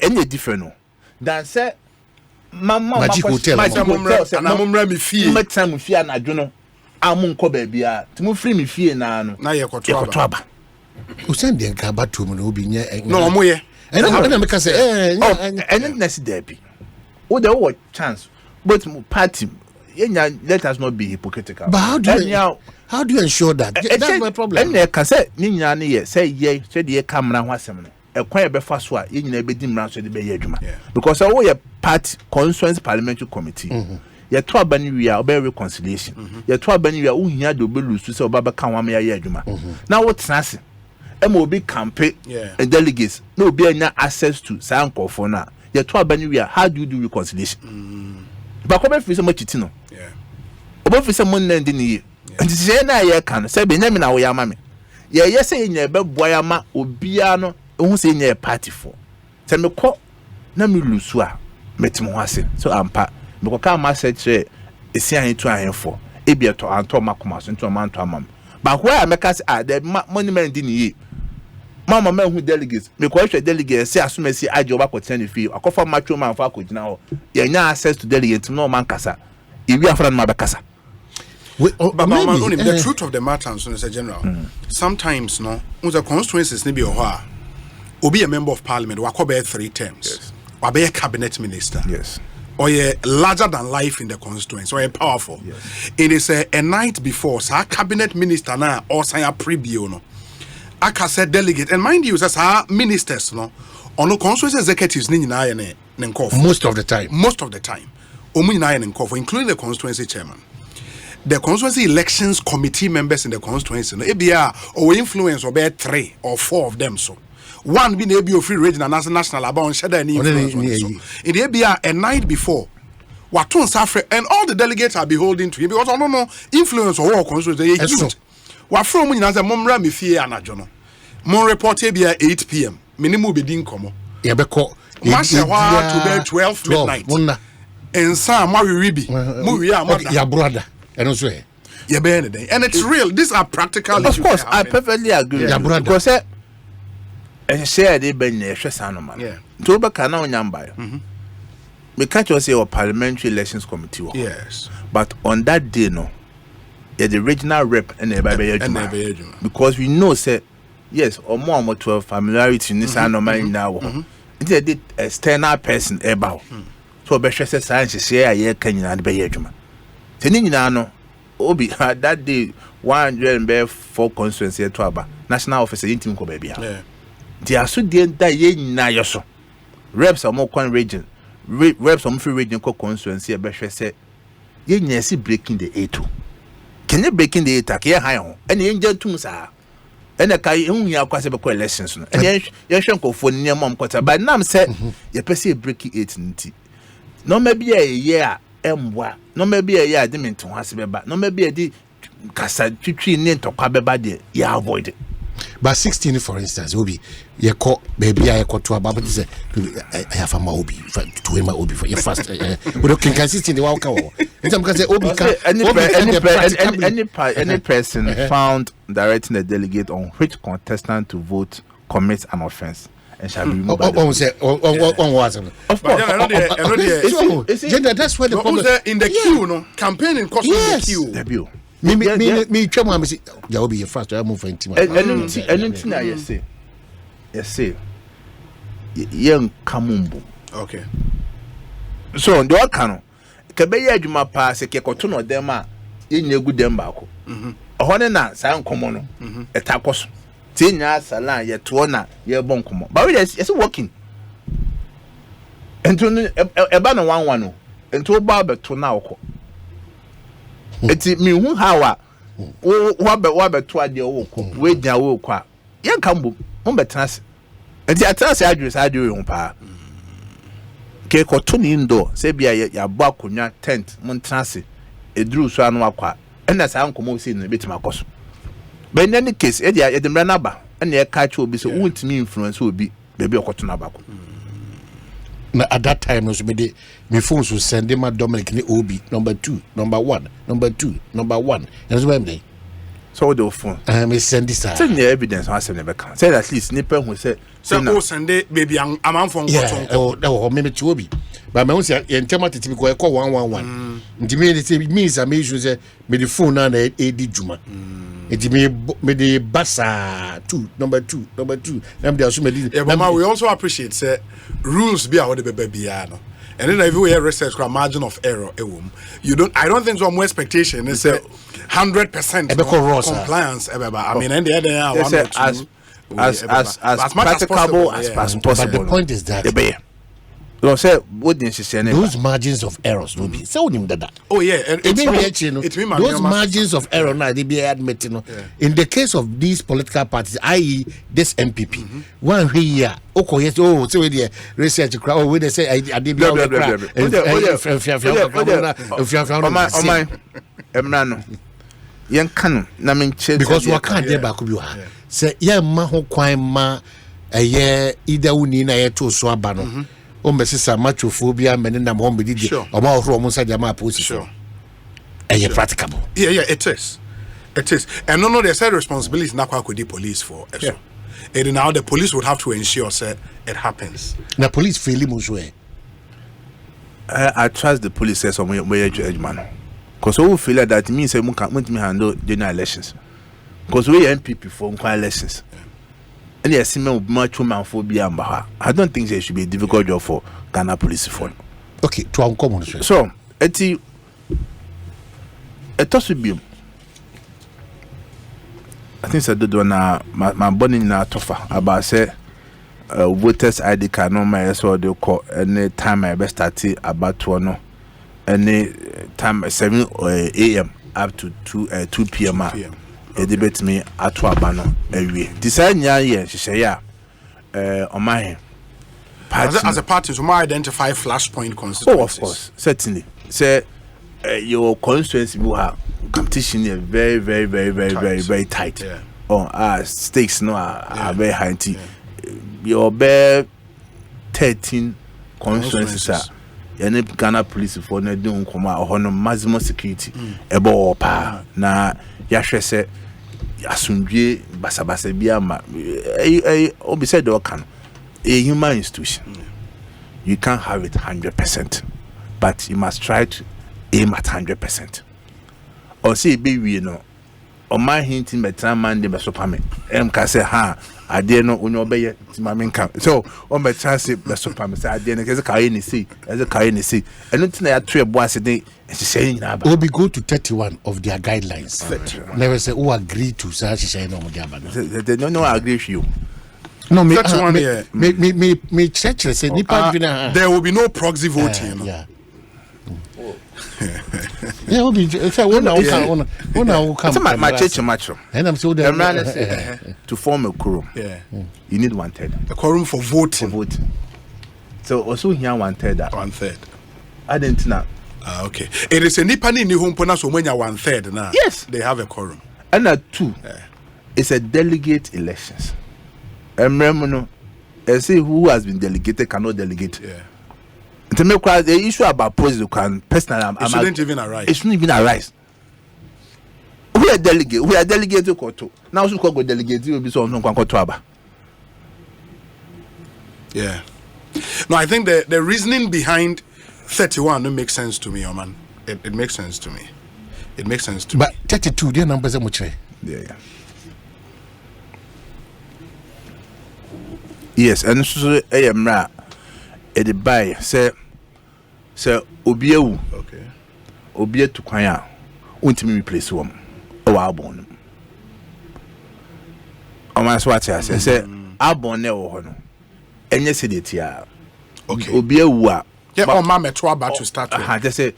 Any different no. Dan say mama Magic hotel. Na mumra mi fie. Metam mi fie na dwono. Amun ko ba bia. Timu free mi fie na no. Na ye koto aba. O send den ka ba to mu no obi nye. No mo ye. And I make say and na si there be. O dey what chance. But party let us not be hypocritical. But how do you ensure that? That's my problem. And can say ni nya ne ye say ye say the camera ho asem no. Ekwan e be fa so a ye nyina be di mran so de be ye adwuma. Because all your party constituency parliamentary committee. Ye to abani wi a obe reconciliation. Ye to abani wi a uhia de obe lusu say oba be kan wa me ye adwuma. Now what trance? Obi campaign and delegates no be any access to say for na. Ye to abani wi a how do you do reconciliation? But come fi say much it no. Obo fi say mon na ndi ni. And say na ye kan say be nyame na wo ya ma me. Ye say nya be boya ma obia no who say nya party for. Say me ko na me lusu a metim ho ase. So ampa me ko ka ma say che esi an to an for. E bi to anto makoma so to man to amam. But where make us the monument ndi ni. Mama man who delegates me ko hwe delegates say asumasi aje oba ko tene fi akofa macho man fa ko gina ho. Ye nya access to delegates no man kasa. Iwi afra no ma be kasa. But the truth of the matter, Mr. General, sometimes no, the constituencies be or be a member of parliament, or be 3 terms, or be a cabinet minister. Yes. or larger than life in the constituency, or powerful. Yes. It is a night before, so our cabinet minister now or say a preview no. Aka said delegate, and mind you, as our ministers no, or no constituency executives most of the time. Most of the time, including the constituency chairman. The constituency elections committee members in the constituency, no, ABR or influence or bear 3 or 4 of them. So one being ABO free regional national about share any influence. In the ABR a night before, what to suffer and all the delegates are beholding to him because I don't know influence or war constituency. What from when as a momra me fear anajono. Mon report ABR 8 p.m. Minimum be din komo. Yabeko. To be 12 midnight. And some Ribi. Your brother. And also, and it's real. These are practical issues. Of course, I perfectly agree. Yeah, brother. Because and share they been there, man. Yeah. Toba kana onyamba. We can't just say a parliamentary elections committee. Yes. But on that day, no, the regional rep and the because we know, say, yes, or more 12 familiarity in this anomaly now. It's a external person about. So, Besha says, science share a year can you not be a juma. No, Obi that day 104 constituency to aba national officer in team ko baby ha. They are so the ye na yoso. Reps are more one region. Reps on free region ko constituency e be hwe say ye nya si breaking the A2. Can you breaking the A2 ke high on? And ye nja tum sa. And a kai hu ya kwase be ko elections no. And ye hwe nkofo ne mom kwata but nam say ye pese breaking 8 nti. No maybe a year emwa no maybe a year dement to has beba no maybe a di kasa twitwi ne ntokwa beba de ya avoid it. But 16 for instance will be ye call baby I call to about say I have a obi to my obi for your first we can 16 the walk out in some can say obi any person found directing a delegate on which contestant to vote commits an offense and shall be removed. Of course. That's where the problem in the queue, no campaigning cost in the queue. Debut. Me chama me say ya will be your first I move for intimate. And na yes say young kamumbu. Okay. So on the okano kebe ye adwuma pa se ke koto no dem a ye nya gu dem ba ko. Ohone na sa nkomo no etakoso. Tinya sala ye to na ye bon komo. But we yes working. Ento eba no 11 no. Ento ba beto na okọ. Eti mi hu hawa wa beto ade wo ko. We nya wo ko a. Ye kambo mo betrase. Enti atrase adwure hu pa. Ke koto ni ndo se bia ya bo akonwa tent mo trase. Eduru so anu akwa. Ena sa nkomo si no betima koso. But in any case, the Ranaba and the catch will be so won't me influence will be baby or cotton abaco. At that time, my phones will send him a Dominic Obi, number 2, number 1, number 2, number 1. And that's why I'm there. So the phone. I may send this out. Send the evidence. I said never can. Say at least Nipper who said, so Sunday, baby, I'm from or maybe to Obi. But my own say, and tell me to go call 111. To me, it means I may say, me the phone and a Juma. It may the Bassa 2, number 2. We also appreciate say rules be our baby. And then if we have research margin of error, I don't think so more expectation. It's 100% compliance. I mean, and the other as practicable as possible. But the point is that those margins of errors will be so that. Oh yeah, and those margins of error now they be admitted. In the case of these political parties, i.e., this NPP, one year, yes, so with the research crowd, oh, they say I did be because what can't they back you say, yeah, maho kwai ma a year either uni na ye to swabano. Ombesisa machophobia menina mombi did or more from inside the map position. And practicable. Yeah, it is. And no, there's a responsibility now could the police for. And now the police would have to ensure that it happens. The police feel him. I trust the police says some way judge man. Because we feel like that means we can't handle general elections. Because we NPP for elections. And yes, much woman phobia. I don't think there should be a difficult job for Ghana police for. Okay, to uncommon. So, eti etosubium. I think said do na my body na tofa about say voters ID card no my so they call any time I best start about 2 no any time 7 a.m. up to 2 p.m. A debate me at abano every design ya she ya on my as a party, so more identify flashpoint constituencies. Oh, of course, certainly. Say your constituency will have competition is very tight. Yeah. Oh, stakes no are very high. Your bare 13 constituencies. Any Ghana police for no doing come out on maximum security. Ebo pa na yahwe se asundwe basabasa bia ma obi said do kan a human institution. You can't have it 100%, but you must try to aim at 100%. Or say, baby, you know, on my hinting, but time man, they must me. Can say, ha, I dare not obey it to my main camp. So, on my chance, best of me, I dare not as a Kaini see, as a Kaini see. And nothing I treat once a day, and she's saying, will be go to 31 of their guidelines. Never say, who agree to such a say no, they don't know, I agree with you. No, me church say there will be no proxy voting. Yeah. Yeah, will be my church macho. And I'm so there to form a quorum. Yeah. You need 1/3. A quorum for voting. So also here 1/3 that 1/3. I didn't know. Okay. It is a nipani ni home pona so when you 1/3 now. Yes, they have a quorum. And that 2 it's a delegate elections. Remember, I say who has been delegated cannot delegate. Yeah. To make the issue about president can personally, it shouldn't even arise. It shouldn't even arise. We are delegate to Koto. Now we go delegate will be so no Koto. Yeah. No, I think the reasoning behind 31 makes sense to me, man. It makes sense to me. It makes sense to me. But 32, their numbers are much. Yeah. Yes, and so I am right. At the buy, say, Obiewu, okay. Obie to Kwaya, won't me replace one. Oh, Albon. Oh, my swatch, I say, Albon never honor. And yes, it here. Okay. Obiewu, yeah, oh, Mamma, about to start. I just say,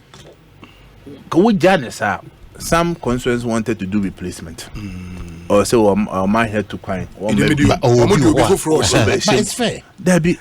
go Janice out. Some constituents wanted to do replacement. Or so my head to Kwaya. It's fair. There be.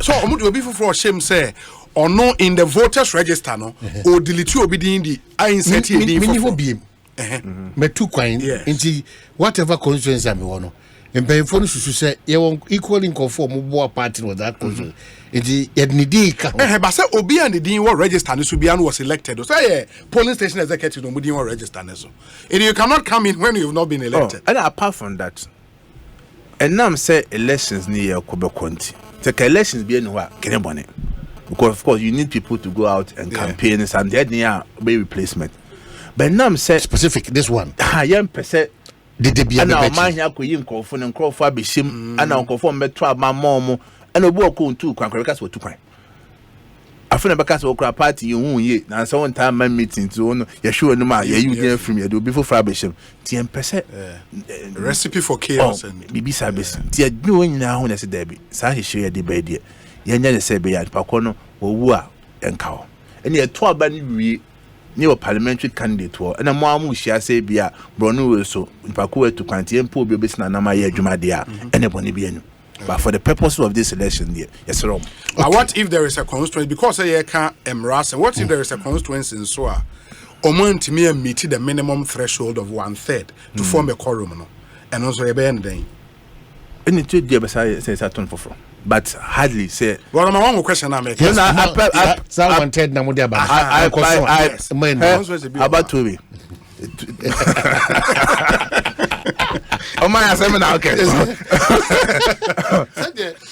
So omudu obi for shame say or no in the voters register no or delete obi din di I insert here me for be me two coin nti whatever constituency am wono empayfo no susu say ye won equally conform bo party with that constituency nti ye need ka but say obi and the din what register no so bia no was elected so yeah polling station executive no mu din what register no so and you cannot come in when you have not been elected. And apart from that, and now say elections near Kobe County. Take elections be anywhere, Kenebone. Because of course you need people to go out and campaign and they near be replacement. But now say specific this one. I am per se did be and now man here ko yim confo and crop for be shim and now confirm metro ma mom and obo ko ntu kwan because we 2 kwan. Afuna because we kra party you hu ye na so one time man meeting to no ye show no ma ye you get from ye do be for frabishim. Ti em per se recipe for chaos and bibi service. Ti adwo nyina ho na se da bi. Sa hehye ye de ba die. Ye nya ne se be ya pa ko no owu a enka ho. Ene ye to aba ni wi ni o parliamentary candidate wo. Ena mo amu hia se bia bronu we so pa ko etu kwanti empo obi obesina na ma ye adwuma de a ene boni bi enu. But for the purposes of this election, yes, wrong. But what if there is a constituency? Because I can't embrace. And what if there is a constituency in Soa? Omo to meet the minimum threshold of 1/3 to form a quorum, no? And also a band. And it did say Saturn for. But hardly say. Well, my one question I make. Yes, 1/3 na mudia ba. About 2 weeks. Oh my assembly okay.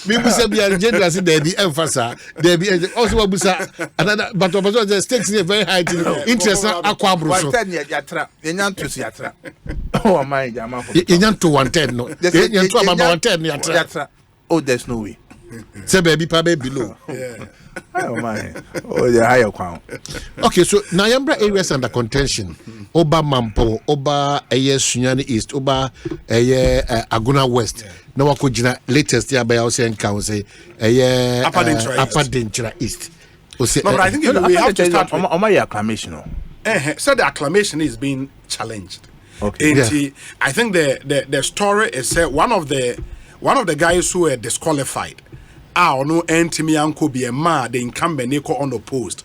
Me busa bi agenda say there be emphasis there be also busa another but the stakes is very high interest akwa abroso 1/10 yatra yenyanto si yatra oh my jama for yenyanto 1/10 no yenyanto about 1/10 yatra oh there's no way Say baby pa be below. Yeah. Oh my. Oh yeah, higher crown. Okay, so Nayambra areas under contention. Oba Mampo, Oba Sunyani East, Oba Aguna West. No one could latest year by our saying council Upper Denchira East. No, but I think we have to start with... on my acclamation. So the acclamation is being challenged. Okay. Yeah. I think the story is one of the guys who were disqualified. No Ntimi Anko be a man, the incumbent Nico unopposed.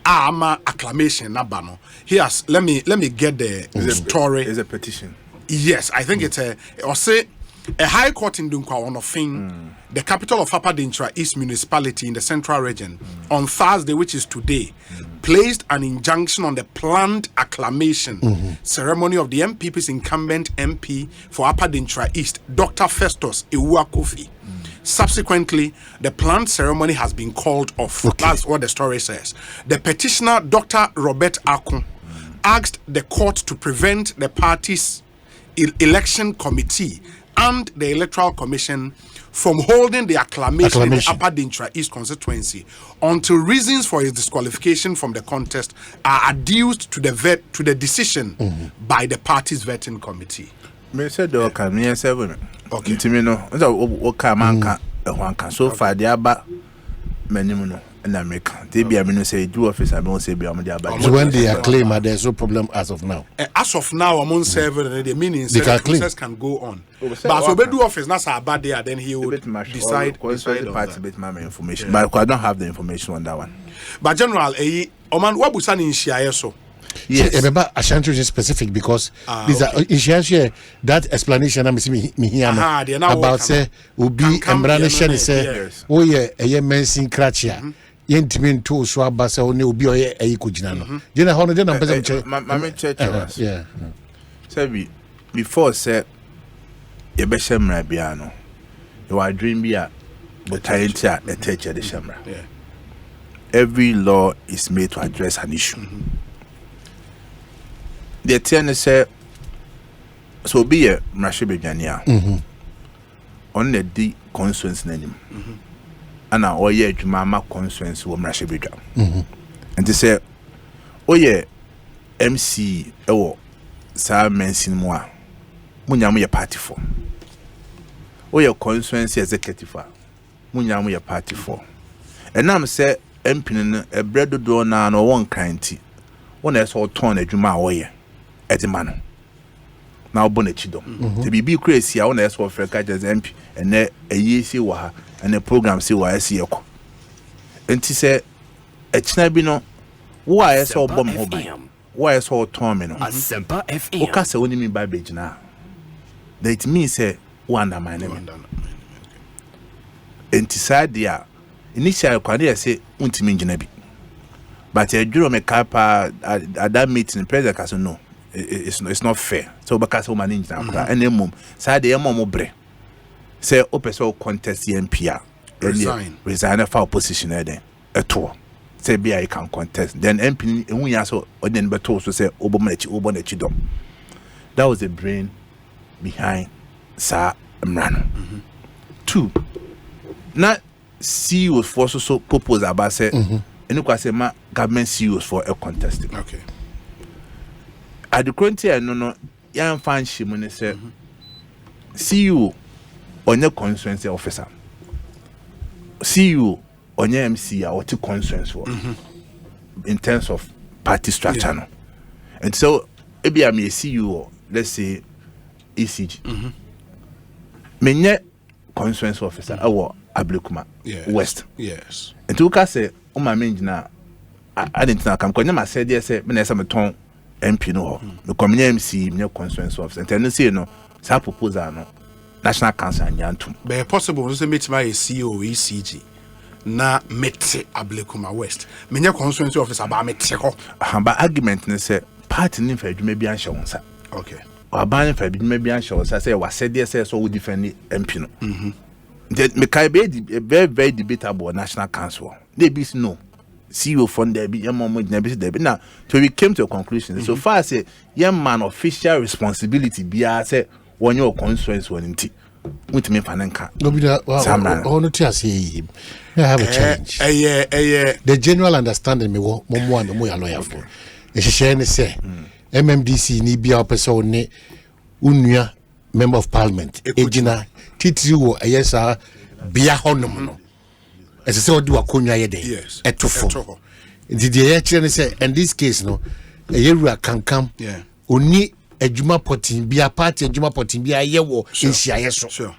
Ama acclamation nabano. Let me get the story. Is a petition. Yes, I think it's a high court in Dunkwa on Ofin, the capital of Upper Denchira East Municipality in the Central Region, on Thursday, which is today, placed an injunction on the planned acclamation ceremony of the NPP's incumbent MP for Upper Denchira East, Dr. Festus Ewua Kofi. Subsequently, the planned ceremony has been called off. Okay. That's what the story says. The petitioner, Dr. Robert Akun, asked the court to prevent the party's election committee and the Electoral Commission from holding the acclamation in the Upper Denchira East constituency until reasons for his disqualification from the contest are adduced to the decision by the party's vetting committee. Me said do can me seven. Okay. Ntimi no. O ka manka ehwanka. So far the aba menim no na America. They be am no say do office am no say be am the aba. So when they acclaim, there's no problem as of now. As of now, among seven, the meaning the process can go on. But so we do office that's a bad day, then he will decide the party bit my information. But I don't have the information on that one. But general, Oman what busan in share so. Yes, remember Ashanti is specific because these are in that explanation I'm seeing me here about say will be embranishing say oh yeah a mention crachia yentimin to so abasa oni obi oye ayikojina no je na hono de na pese mche mama church yeah say before say ye be shemra bia no your dream bia but talentia a church de shemra. Every law is made to address an issue. The ten say so be a Mrashibe Jania on the D constituency name. And now oh yeah Jumama constituency wo Mrashibe. And they say oh yeah MC sa mention moi munyamu ya party for oh yeah constituency executive munyamu ya party for and now say MP a bread do na no one kind one is all torn a juma away at the man now bonachidom to be crazy I want to for catches MP and a year see wa and a program see why I see you and he said a chinabino why I saw bomb home why I saw torment okay so only mean by bridge now that means say one my name and decide there initially kwani say untimi ngina but a juro me kapa at that meeting president kaso no it's not fair so because woman in na and mum say the mum bre say opeso contest MP resign for opposition there eto say be I can contest then MP ehun so odin beto so say obomachi dom. That was the brain behind Sir Mrano. 2 not CEOs for so propose about say and you say ma government CEOs for a contest. Okay. At the current year no yan fan shimone say CEO on your constituency officer. CEO on your MC or to constituency in terms of party structure no. And so maybe I'm a CEO, let's say ECG. Menye constituency officer our Ablekuma West. Yes. And to say o ma menjina I didn't know come kwanya ma said yes say me na say me ton MP no me come MC me constituency officer and then say no sa proposal no National Council anyantum be possible so meet my CEO ECG na mete Ablekuma West menye constituency officer ba mete ho ba argument ne say party ni fa adwuma bi anhye wonsa. Okay. Oban fa adwuma bi anhye wonsa say wa said yes so we defend MP no. The Mekaibe very, very debatable National Council. They be no CEO fund there be young now. So we came to a conclusion. So far as a young man official responsibility be I say when your constituents were in with me panenka. No, be that. Well, no, I see. I have a challenge. The general understanding me what more and more lawyer for. And she say MMDC ni be our person ne unuya member of parliament. Ejina titri wo ayesa bia honum no. As I say do akonya ye dey. Yes. Etofo. The actually say in this case no a can come. Yeah. Oni adwuma potin bia party adwuma potin bia ye wo nhia so. Sure.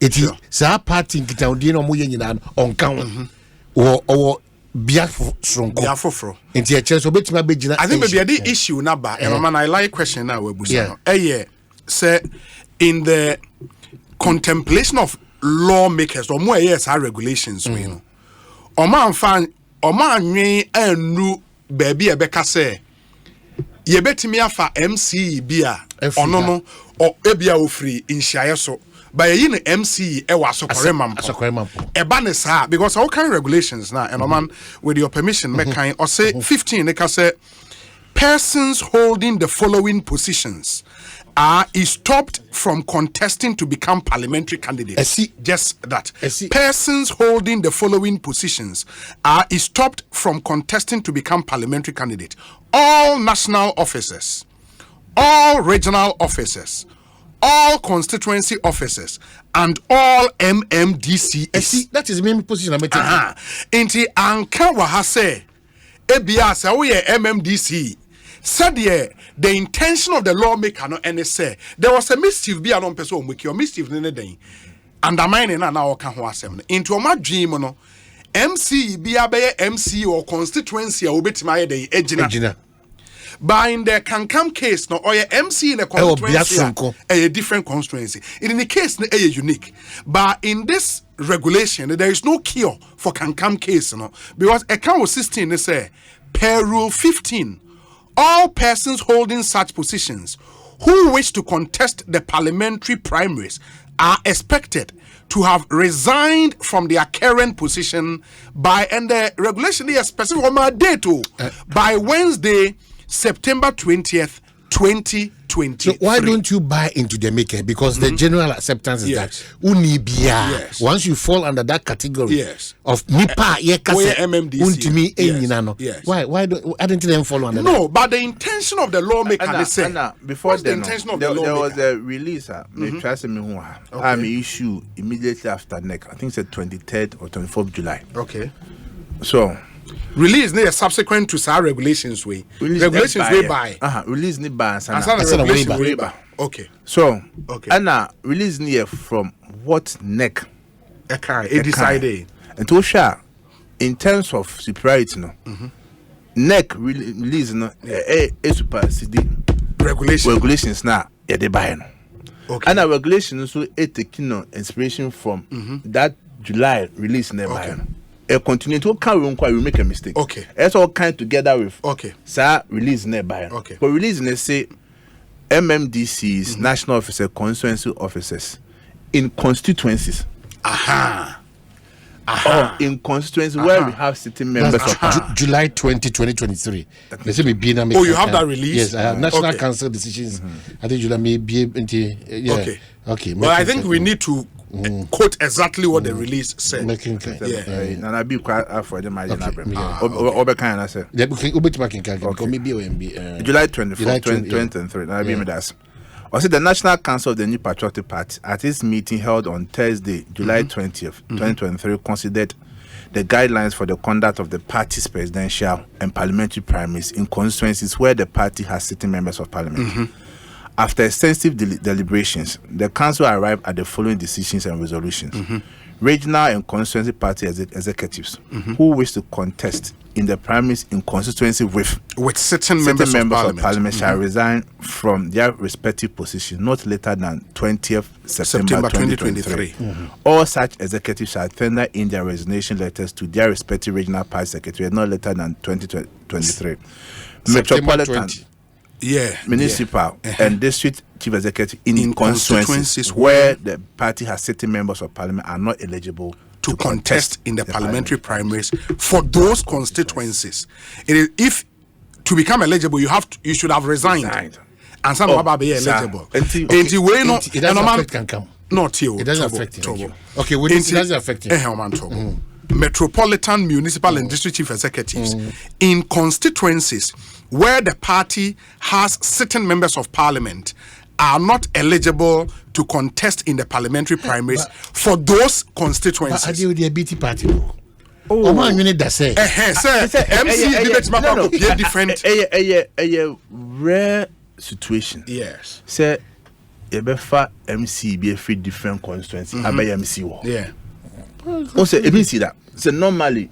Eti sa party nkita odi no mo ye nyina on kan wo bia sonko bia foforo enti a chance obetima begina. I think maybe the issue na ba man I like question now we busa no say in the contemplation of lawmakers or more yes our regulations we know o man fan o man nwen anu baby e beka say ye betimi afa MC bia ono no o ebia ofri nhyaye so by yin MC e wa sokore mampo e ba ne sa because all kind of regulations now and man with your permission me kind or say 15 they can say persons holding the following positions is stopped from contesting to become parliamentary candidates. Just that. Persons holding the following positions is stopped from contesting to become parliamentary candidates. All national officers, all regional officers, all constituency officers, and all MMDCs. That is the main position I'm taking. Inti anka wahase ebia sa we MMDC. Said the intention of the lawmaker no and say there was a mischief be along person with your mischief in the day. Undermining na now can ho asem. Into my dream no MC be a MC or constituency or betima dey ejina. But in the Kankam case, no, or MC in a constituency, a different constituency. In the case, a unique. But in this regulation, there is no cure for Kankam case, no, because account 16 they say per rule 15, all persons holding such positions who wish to contest the parliamentary primaries are expected to have resigned from their current position by, and the regulation is specific on my date by Wednesday, September 20th, 2020. So why don't you buy into the maker? Because the general acceptance is that unibia. Once you fall under that category of nipa MMDC. Why don't them follow under that? No, but the intention of the lawmaker they say before the intention of the lawmaker, there was a release issue immediately after NEC. I think it's the 23rd or 24th July. Okay. So release ne subsequent to our regulations way. Regulations way by. Release ni by regulation way by. Okay. So and release ni from what NEC it decided. And to share in terms of superiority no. NEC release no supersede regulations na e dey buy no. Okay. And regulations so it taking inspiration from that July release never no. A continue to carry on, we make a mistake. Okay. It's all kind together with sir release nearby. Okay. But release let's say MMDCs, national officer, constituency officers in constituencies. Or in constituencies where we have sitting members of July 20, 2023. They say you have that release? Yes, I have national council decisions. I think July may be okay. Well, I think we need to quote exactly what the release said. And I be quite for the margin. July 24, 2023. I be with us. I said the National Council of the New Patriotic Party at its meeting held on Thursday, July 20th, 2023, considered the guidelines for the conduct of the party's presidential and parliamentary primaries in constituencies where the party has sitting members of parliament. After extensive deliberations, the council arrived at the following decisions and resolutions. Regional and constituency party executives who wish to contest in the primaries in constituency with sitting members of parliament shall resign from their respective positions not later than 20th September 2023. All such executives shall tender in their resignation letters to their respective regional party secretary not later than 2023. Metropolitan, municipal and district chief executive in constituencies where the party has sitting members of parliament are not eligible to contest in the parliamentary primaries for those constituencies. If to become eligible, you should have resigned. And some of be eligible. Not you. It doesn't affect him. Okay, well, it doesn't affect him. Metropolitan, municipal, and district chief executives in constituencies where the party has sitting members of parliament are not eligible to contest in the parliamentary primaries for those constituencies. But are they a BT party? Oh man, you need that say. MC debate map different. A rare situation. Yes. Say Ebefa MC be a free different constituency. Abe MC wo. Yeah. Also, even see that. So normally,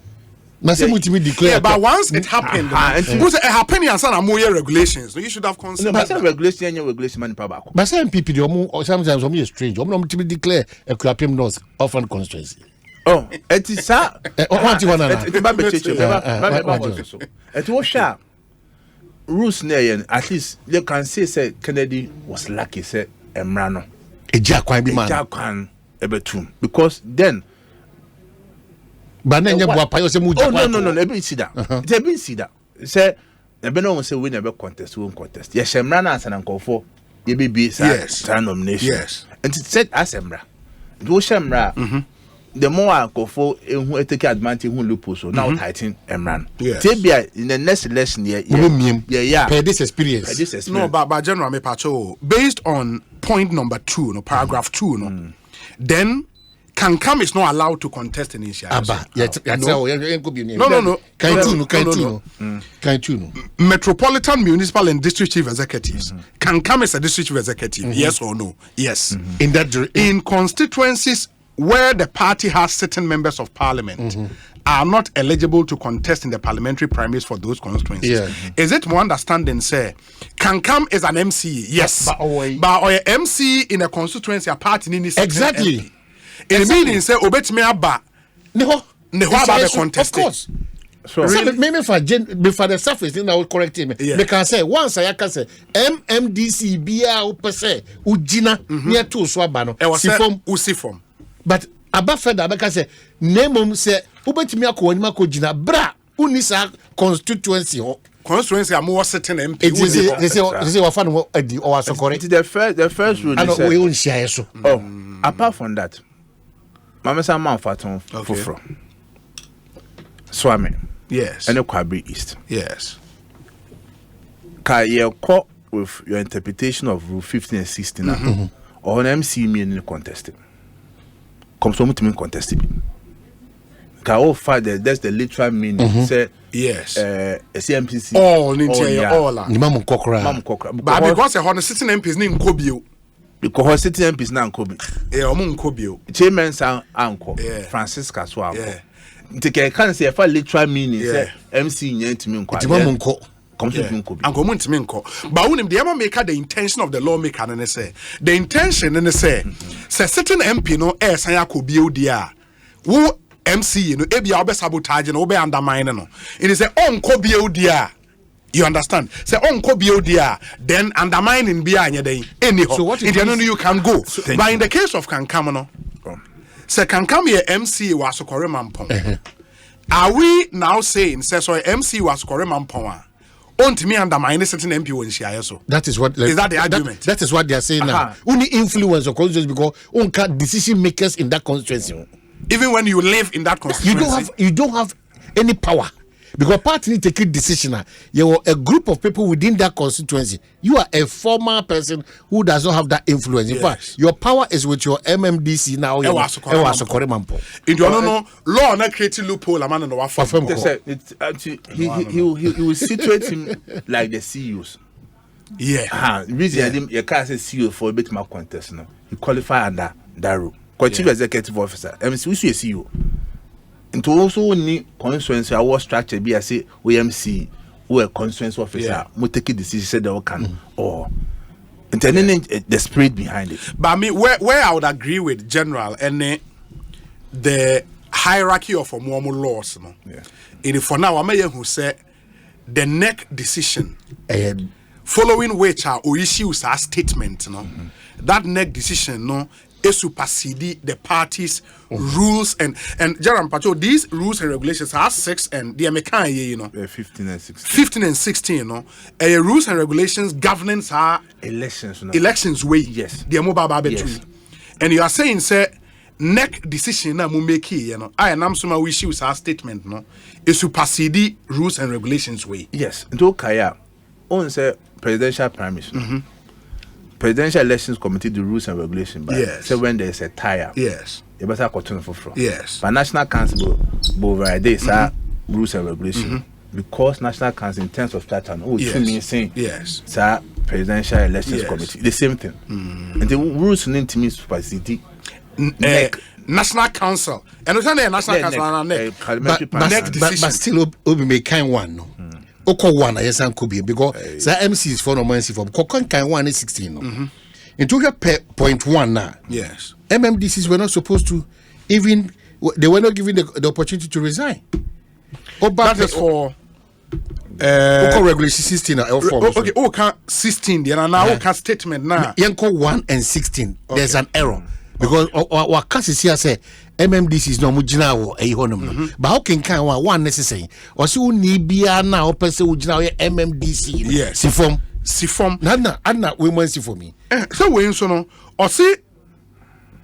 declare. But once it happened, it happened and some more regulations. You should have considered. But some regulation, your regulation, money power. But some people, sometimes some strange. I'm not to declare a crapim north often constituency. Oh, it is sir. What you want it was sharp. Rules near at least you can say Kennedy was lucky, say Emrano. A jack can be man. Because then. But then you no, let me see that. Let me see that. Say, never know say we never contest, we won't contest. Yes, Emrana as an uncle for EBB, yes, nomination. Yes, and it said as Emra. Do Shemra. The more I go for who take advantage who lupus so now tighten Emran. Yes. In the next election yeah. Per this experience. No, but General Mepacho, based on point number 2, no paragraph 2, no, then Kankam is not allowed to contest an issue. No. Metropolitan, municipal, and district chief executives. Kankam is a district chief executive. Yes or no? Yes. In constituencies where the party has certain members of parliament are not eligible to contest in the parliamentary primaries for those constituencies. Yeah. Is it my understanding, say, Kankam is an MC? Yes. But MC in a constituency, a party in this exactly. MP. It means say obet me aba. No, about the contest. Of course. So really? Maybe for the surface, then I will correct him. Yeah. They can say once I can say MMDC BA per se Ujina near to Swabano. Usifom. But above further, I can say name say ubet me ako anima ko jina bra unisa constituency ho. Constituency are more certain MP. They say what fun or so correct. The first rule. I know we won't share so. Oh, apart from that. Mama sa man faton foforo. Swami. Yes. And the Kwabri East. Yes. Ka ye call with your interpretation of rule 15 and 16 or an MC meaning contested. Come so much mean contested. Ka all father that's the literal meaning say yes. CMPC all ni mamu kokra. But because a sitting MPs ni nkobio. Because sitting MPs na nkobi. Omo nkobio. Chairman san anko Francisca so anko. Take can say for literal meaning say MC nyantimi nkwa. Itimamu nko. Come to nkobi. Anko muntimi nko. But when the make the intention of the lawmaker and say the intention and say certain MP no san yakobio dia. Wo MC you know ebi obe sabotage no obe undermine no. It is say onkobio dia. You understand? Say onkobio dia then undermining bia anya dey anyhow. So what if you can go. But in the case of Kankam no say Kankam ye MC was Kore Mampong. Are we now saying say so MC was Kore Mampong? Ontimi undermine certain MP when she so. That is what is that the argument? That is what they are saying now. Only influence of constituency because onka decision makers in that constituency. Even when you live in that constituency, you don't have any power. Because party need to take a decision. You are a group of people within that constituency. You are a former person who does not have that influence. In fact, your power is with your MMDC now. You are in no law not creating loophole. A man no he will situate him like the CEOs. Yeah. Reason you can't say CEO for a bit more contest. No, he qualify under that rule. Chief executive officer. MC we see a CEO. And to also need constituency our structure be as say OMC who a constituency officer will take a decision said they can or and then the spirit behind it. But I mean where I would agree with General and the hierarchy of formal laws no. It is for now I may who say the next decision following which are issues a statement no that next decision no supersede the party's rules and Jaram Pacho, these rules and regulations are 6 and the American 15 and 16. 15 and 16, you know. Rules and regulations governance are elections way. Yes. The mobile yes. And you are saying, say, neck decision na make you know. I am so we issue our statement, no, is supersede rules and regulations way. Yes, into Kaya, on say presidential primaries. Presidential Elections Committee the rules and regulations. Yes. So when there is a tie, Yes. you better continue for fraud. Yes. But National Council will override rules and regulations because National Council in terms of pattern, Yes. to me saying Yes. sir, Presidential Elections Yes. Committee, the same thing. And the rules need to mean supersede. National Council. And we National Council and neck. But still, Obi may kind one, no. Oko one, yes, and could be because the MC is for no mercy from Kokon kind 1 is 16. No. Into your point 1 now. Yes. MMDCs were not supposed to even, they were not given the opportunity to resign. That is for regulation 16 okay, okay, 16 there now okay statement now. Yanko 1 and 16. There's an error. Because our case is here say MMDC is no mujina wo e honum. But how can one necessary? Or so ni bia na o pese ujina MMDC. Yes. Sifom. Nana women see for me. So when so no or say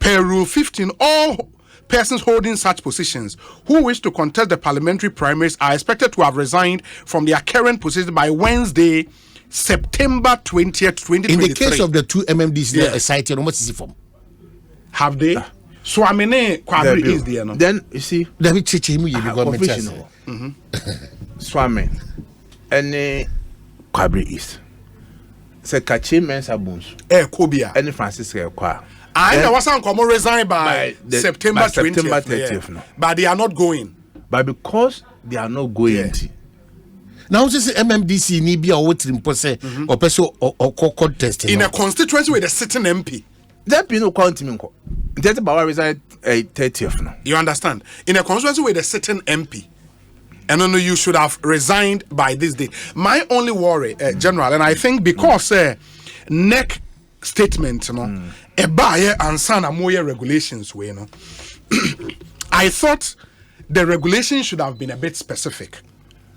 per rule 15 all persons holding such positions who wish to contest the parliamentary primaries are expected to have resigned from their current position by Wednesday, September 20th, 2023. In the case of the two MMDCs that are cited, what is it from? Have they? So I mean, Kwabri is there, no? Then you see, David Chichimu, you government. Swami, any Kwabri is. Se Kachi Mensa Boons. Kobia. Any Francis Kwa. I wasn't come resign by September 30th. No. But they are not going. But because they are not going, now this MMDC ni be a voting pose or person or contest in a constituency with a sitting MP. That be no counting. That's about resign 30th now. You understand? In a constituency with a sitting MP. And then you should have resigned by this date. My only worry, General, and I think because neck statement, you know, a buyer and son are more regulations, you know. I thought the regulation should have been a bit specific.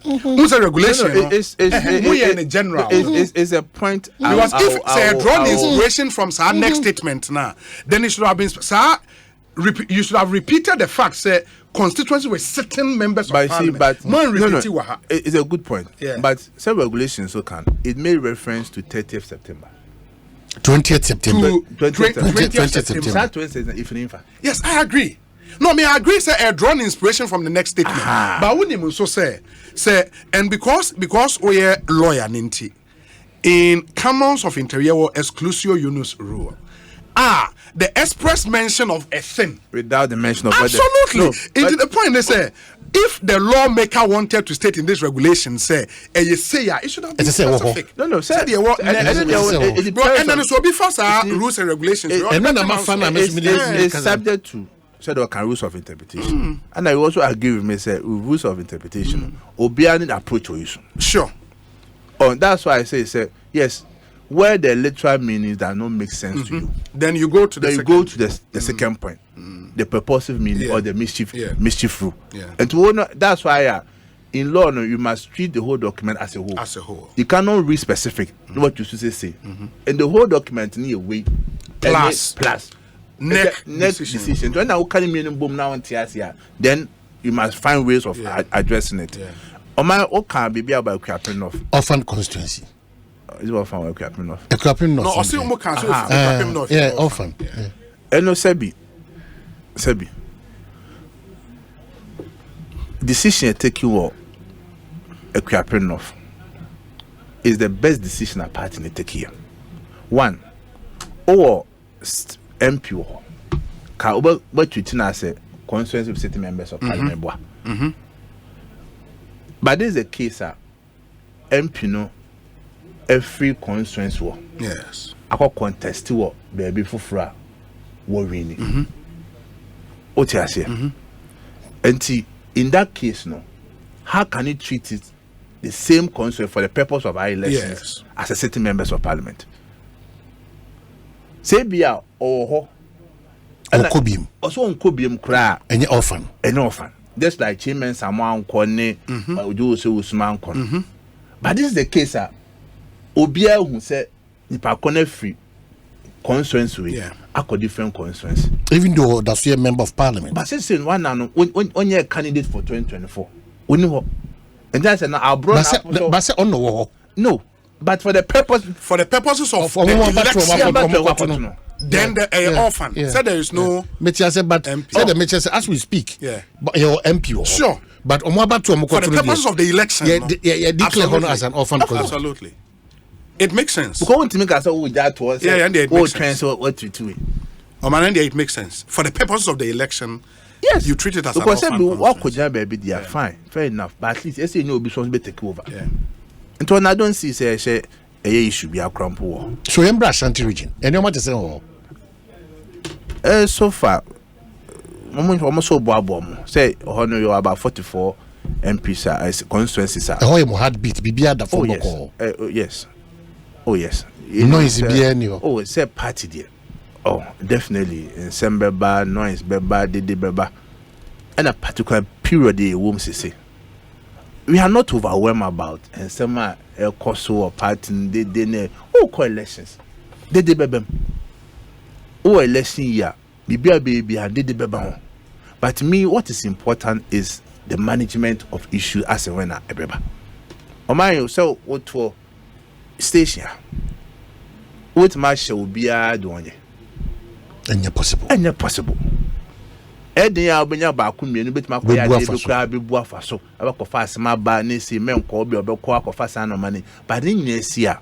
Who's a regulation? It's in general. It's a point. Because if say drawn inspiration from our next statement now, then it should have been you should have repeated the fact say constituency with certain members of parliament. It's a good point. Yeah. But some regulations so can it made reference to 30th September. 20th September. 20th September. Yes, I agree. No, I agree. Say a drawn inspiration from the next statement. But when you so say, and because we are lawyer ninti in Canons of Interior or Exclusio Unus rule. The express mention of a thing without the mention of absolutely. Into the point they say, if the lawmaker wanted to state in this regulation, say, you say it should have been specific. No, say and then it will be first rules and regulations. And then it's subject to rules of interpretation. And I also agree with me say rules of interpretation. Obiani approach to issue. Sure. That's why I say yes. Where the literal meanings that don't make sense to you, then you go to the second point, the purposive meaning or the mischief rule. And that's why in law you must treat the whole document as a whole. As a whole, you cannot read specific what you should say. And the whole document need a way plus next decision. When I can mean boom now and then you must find ways of addressing it. My can be about crapping off orphan constituency. Is what from a crapping off. A crapping off. No, I see more cancel. Yeah, orphan. And no Sebi. Decision take you all a crapping off is the best decision a party take here. One, or MP ka what you say constituency of city members of parliament. But this is a case MP no every constituency war. Yes. I contest war baby for war winning. What you say? And in that case, no, how can you treat it the same constituency for the purpose of our elections as a city members of parliament? Say be or Kobium. Also on Kobium cry any orphan. Just like chairman someone kone do so Usman kon. But this is the case Obia who said nipa kone free constituency. Yeah. Ako different constituency. Even though that's a member of parliament. But since one now, when you're a candidate for 2024, we know. And that's an our brother. But on the wall. No, but for the purposes of the election, then the orphan said there is no. But as we speak, but your MP. Sure. But for the purposes of the election, declare as an orphan. Absolutely. It makes sense. Because to make us all that was and it makes sense. What to do. It makes sense. For the purposes of the election, yes, you treat it as because an orphan. What could baby they are fine, fair enough. But at least I say no be supposed to take over. And when I don't see say a should be a crumple. So you embrace Shanti region. And you want to say so far almost so boabom. Say honor you about 44 MPs as constituencies are. Oh, you heartbeat be the phone call. Yes. Oh yes. You know it's BNU. Oh, it's a party there. Oh, definitely. In Sembeba, noise beba, dede beba. And a particular period they won't say. We are not overwhelmed about and some a coso or party they call elections. Dede bebem. Oh, election year. Baby and dede beba. But me, what is important is the management of issues as a winner, ebeba. O my so what for station. What my show be a doing? And possible. Eden ya obenya ba ku mienu betima ko ya de bekura bebu afaso abakofa asema ba na si menko obi obekọ akofa san no mani but in nyesi a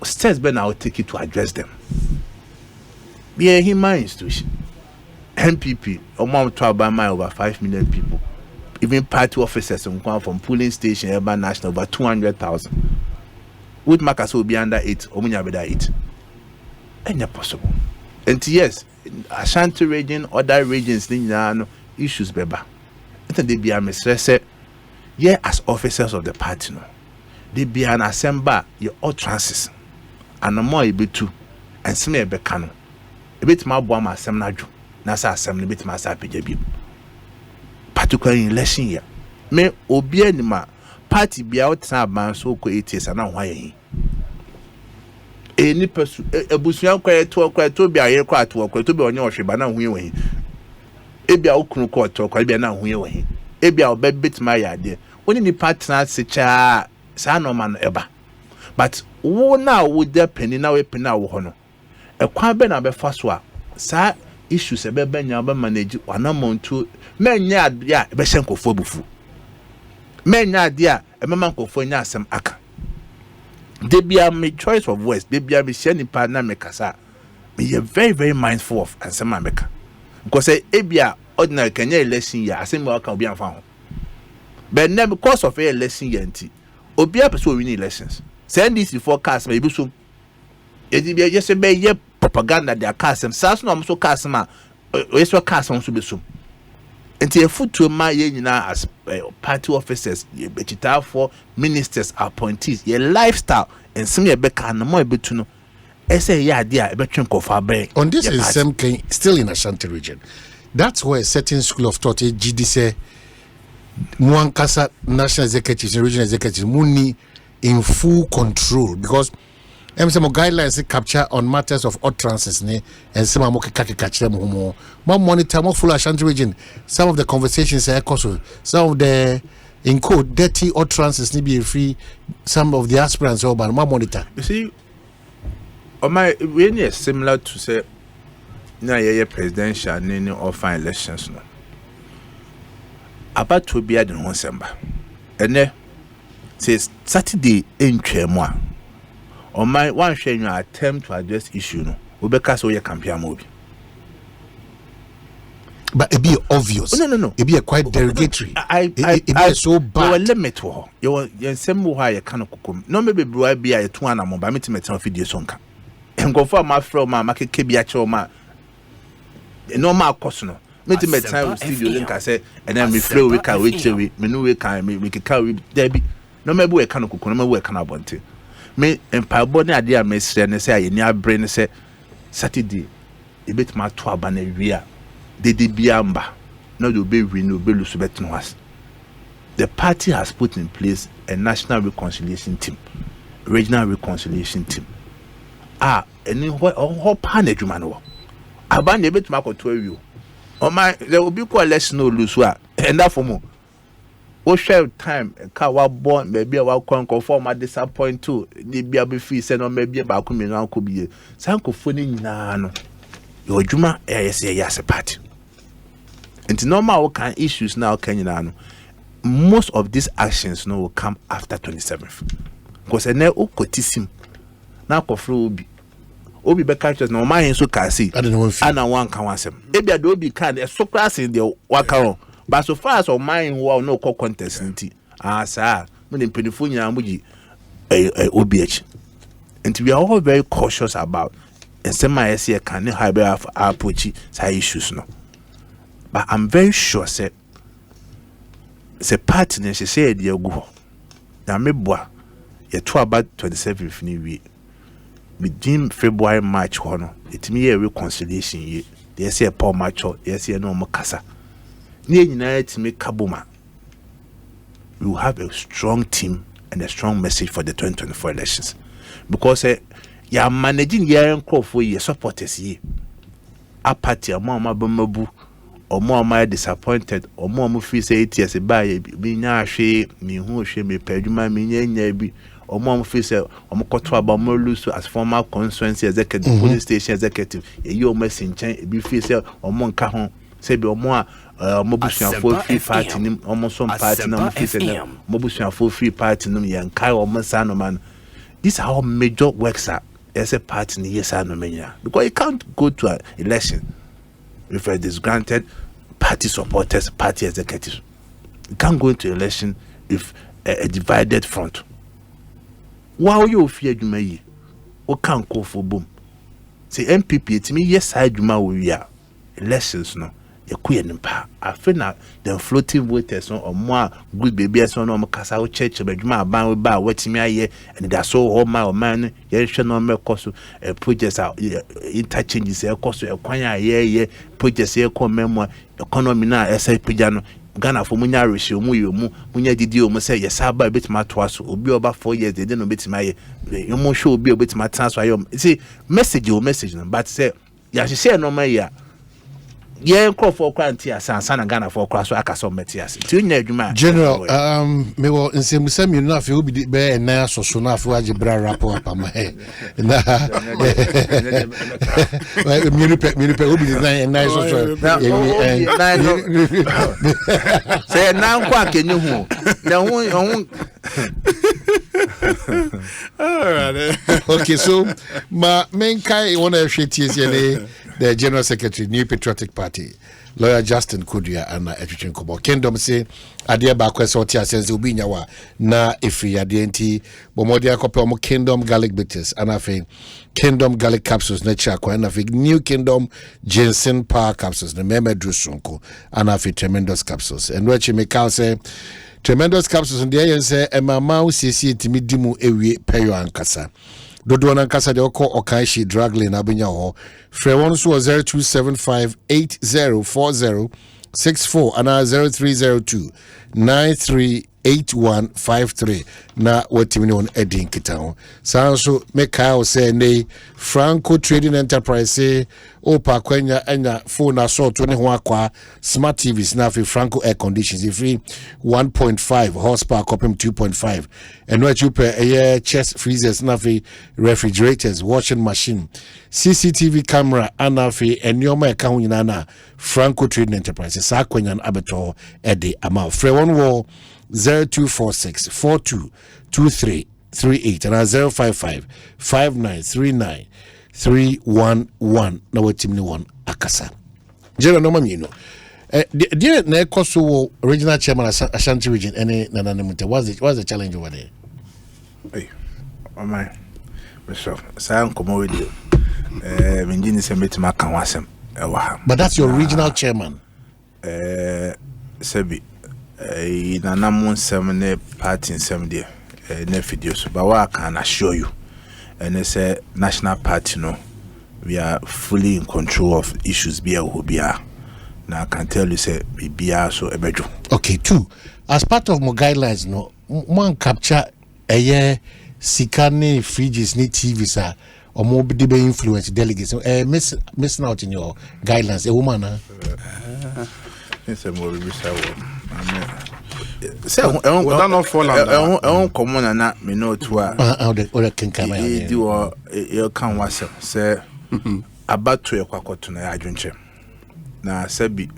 steps be now take it to address them. Be a human institution. NPP amount to about over 5 million people. Even party officers from polling station urban national over 200,000. Would Marcus will be under 8 or munya be 8. And possible. And yes, Ashanti region, other regions, no issues beba. And they be a mistress, yeah, as officers of the party, no. They be an assembly, your all trances, and no more be two, and some a becano. A bit more bomb as some naju, Nasa assembly bit my sapi, particularly in election year. May obianima party be outside man so creates and now why. Any person a busuan kwere to be aye kwa to be onye ohwe na hu ewe e bia okunu ko to kwa bia na hu ewe e bia obebit ma ya de oni ni partner se cha sa no man eba but wo na wo de pani na we pani wo ho no e kwa be na be fa so a sa issues e be banya be manage wana montu menya ade a be hyenkofo bufu menya ade a e mema nkofo nya asem aka. They be a my choice of words. They be a me share ni partner me kasa. Me very very mindful of and some America. Because ebia ordinary Kenya election year. I say me waka obi anfa ho. But now because of a election year nti, obi a person win elections. Send this forecast me so. Edi be just be ye propaganda their cast them. Saso no so cast ma. Yeso cast on so be so. Nti e futu ma ye nyina as party officers, ye bechita for ministers, appointees, ye lifestyle and some ye beka na mo ebetu no. Ese ye ade a ebetwen kofa bre. On this is same thing still in Ashanti region. That's where a certain school of thought GD say Mwankasa national executives and regional executives muni in full control because some guidelines capture on matters of utterances and some more catch them more monitor more full Ashanti region. Some of the conversations are also some of the in code dirty utterances need be free. Some of the aspirants over more monitor. You see, my when is similar to say na ye presidential nini or fine elections no. About to be at the December. And then says Saturday in Chemwa. On my one share your attempt to address issue no we be cast your campaign movie. But it be obvious. No. It be a quite derogatory. It be so bad. You limit to you same way you can cook. No maybe bro be a 2 animal but me to meet video sonka. And go for my friend my market kebi acho ma. Normal cost no. Me to meet time studio link I say and then me flow we can wait we no we can we can carry there be. No maybe we can cook no maybe we can abonte. Me empire na ade a mesre ne say ayeni abre ne say Saturday e betima to aba na wia de biamba no do be win no be lose bet no has. The party has put in place a national reconciliation team, regional reconciliation team, any whole pan adwuma no aban de betuma akoto awie o my there will be election no lose and that for mo o share time ka wa born maybe wa conform ma disappoint too ni bia be feel say no maybe ba ko mi no ko bie sankofo ni nyina no your adwuma yes party and normal kind issues now can you know most of these actions will come after 27th because ene okotisim na akofro obi be catch us no man so ka see ana wan kan wasem e bia de obi kan e so class in the waka but so far as o man wo no ko contest nti sir me dem penifo nyina muji obh and we are all very cautious about and some I see can have approach say issues no but I'm very sure say partner she say dey go na me boa ye to about 27th ni we between February March hono etimi ye reconciliation ye dey say Paul macho dey say no mo kasa ni nyina etimi kaboma we will have a strong team and a strong message for the 2024 elections because ya managing your crop for your supporters ye a party amama bamabu or more disappointed or more feel say it yes by be na hwe me hu hwe me paduma me nya bi or more feel say o mkoto aba mo lose as former constituency executive police station executive ye o mesin chen bi feel say o mo nka ho say be o mo a mo busuafo free party nim o mo some party na mo feel say mo busuafo free party nim ye nkai o mo sa no man. These are all major works are as a party in the yes and no because you can't go to an election with a disgruntled party supporters, party executives. You can't go into election with a divided front. Why you fear you may? What can't go for boom? Say NPP, it's me, yes, I do my we are elections no. You couldn't pa. I feel now the floating voters or more good baby as on Macassa church, but my band by waiting me here and that's so all my man. You should not make cost projects out interchanges, a cost of a choir, yeah, projects here come memoir, economy now, as a piano. Ghana for Munya ratio, Munya did you say, yes, I buy a bit my twice, will be about 4 years, they didn't bit my you more sure be a bit my transfer. See, message, but say, yeah, she said no, my yeah. Yeah, call for quantity as San Ghana for cross Akaso Metias. General, me will in same you know if you will be bear and now so soon after Wajibra rapport up my head. Will be nice. Say now, quack in you. Okay, so my main guy one of the General Secretary, New Patriotic Party, Lawyer Justin Kodua and Etchin Kobo. Kingdom say, Adia Bakwes or Tia says, Ubinyawa, na ifri adienti, Bomodia Kopomo Kingdom Garlic Bitters, and I think Kingdom Garlic Capsules, Nature, and I think New Kingdom Ginseng Power Capsules, the Meme Drusunko, and I think Tremendous Capsules. And what you make out say, Tremendous Capsules, and the say, and my mouse is Timidimu Ewe Peyo and Kasa. Dodo na nkasa de oko Okaishi drug lane abunya ho free one so 0275804064 and 0302938153 na watimi on edin kita ho sanso meka say ne Franco Trading Enterprise say opa kwanya anya phone assault ne ho akwa smart TVs na fi Franco air conditions free 1.5 horsepower copim 2.5 and what you pay chest freezers na fi refrigerators washing machine CCTV camera ana fi enyoma eka ho nyina na Franco Trading Enterprise sa kwanya abeto ede ama free one wall 0246422338 and 0555939 na watimi one akasa jero no mamino dear na ekoso original chairman Ashanti region any nananimute what's the challenge over there? Hey my so san komo video minjini se metima kan wasem but that's your regional chairman sebi nanamun semne party semde na videos but what I can assure you and it's a national party no we are fully in control of issues be a now I can tell you say be so ebejo. Okay, two as part of my guidelines no one capture a year sikane fridges ni TVs or more be influence delegates. Missing out in your guidelines. A woman, it's a more say that not fall on common and not me know to or can come do or you can was say about 2 o'clock tonight. I drink him now. Sabi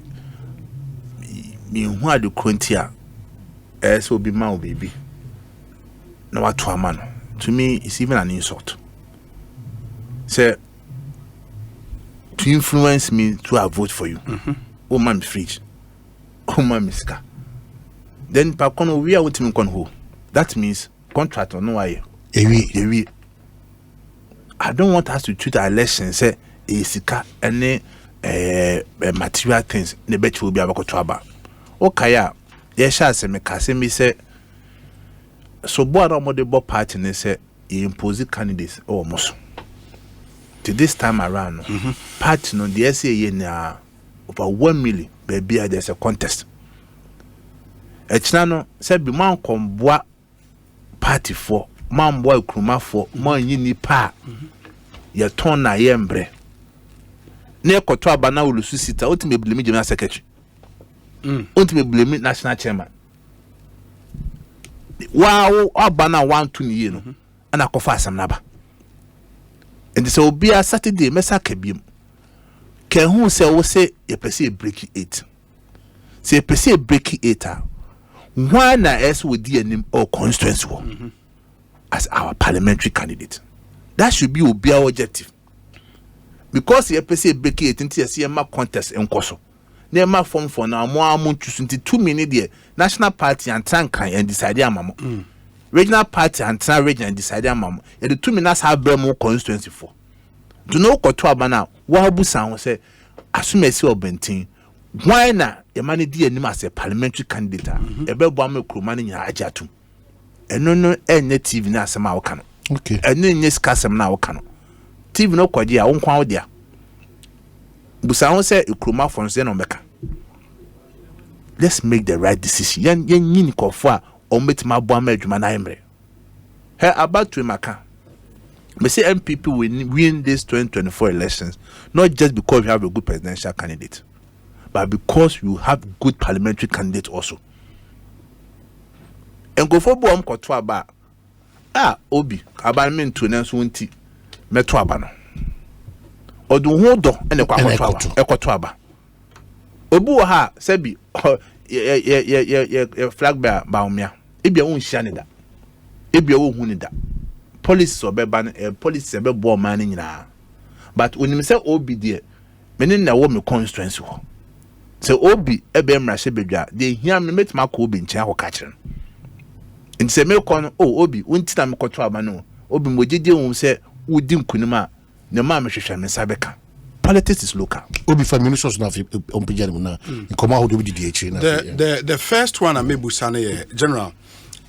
me who are the quintia as will be my baby. No, what to a man to me it's even an insult. Say to influence me to a vote for you. Oh, my fridge. Oh, my miska. Then Pacono, we are with him con. That means contract or no way. I don't want us to treat our elections say a sika any material things. The bet will be able to trouble. Okay, yes, I say me Casemi say so. Board of the party and say he impose candidates almost. To this time around, party no the SAA na over 1 million. Baby, there's a contest. Echnano said be man komboa party for man boy kruma for man yini pa ye ton na yembre ne koto abana ulusu sita ultimate blame general secretary ultimate blame national chairman wow abana 1-2 ni no ana kofa asam naba and so be a Saturday mesa kebim ke hu se wo se ye pese break 8 se pese break 8 why na as with the or constituency as our parliamentary candidate. That should be our objective. Because the FPC break it into a CMA contest in Koso. Near my form for now more amount to 2 minutes national party and tankan and decide mama. Regional party and tan region and decide mama. And the 2 minutes have more constituency for. Do no kotoaba now. Wabu sound say assume see obentin. Why na a man di anim as a parliamentary candidate? A bebo me kromani nya ajatu. Eno no enye TV na asema waka no. Okay. Eno enye skasem na waka no. TV no kwaje a wonkwan wo dia. Busa won say kroma fonse no meka. Let's make the right decision. Yen nyini kofo a ometima bo ama adwuma na emre. He about to maka. Me say NPP will win this 2024 elections not just because we have a good presidential candidate, but because you have good parliamentary candidates also. And go for boom koto aba. Obi abalmen to na so nti meto aba no. Odu ho do ene kwa koto aba. Obi wo ha sebi ye flag bearer baumia. Ebia won hia ne da. Ebia wo hu ne da. Police obeban police ebe bo man nyina. But when me say Obi there, me na wo me constituency ho. So Obi ebe mrahye bedwa, dey hia me metima ko Obi nchen ho ka kire. Nti se me ko no Obi wonti na me koto aba no. Obi mogede wo say wodi nkunima ne ma me hwehwe me sabeka. Politics is local. Obi for ministers na ompijani na nkoma ho do di echi na. The first one amebusane general,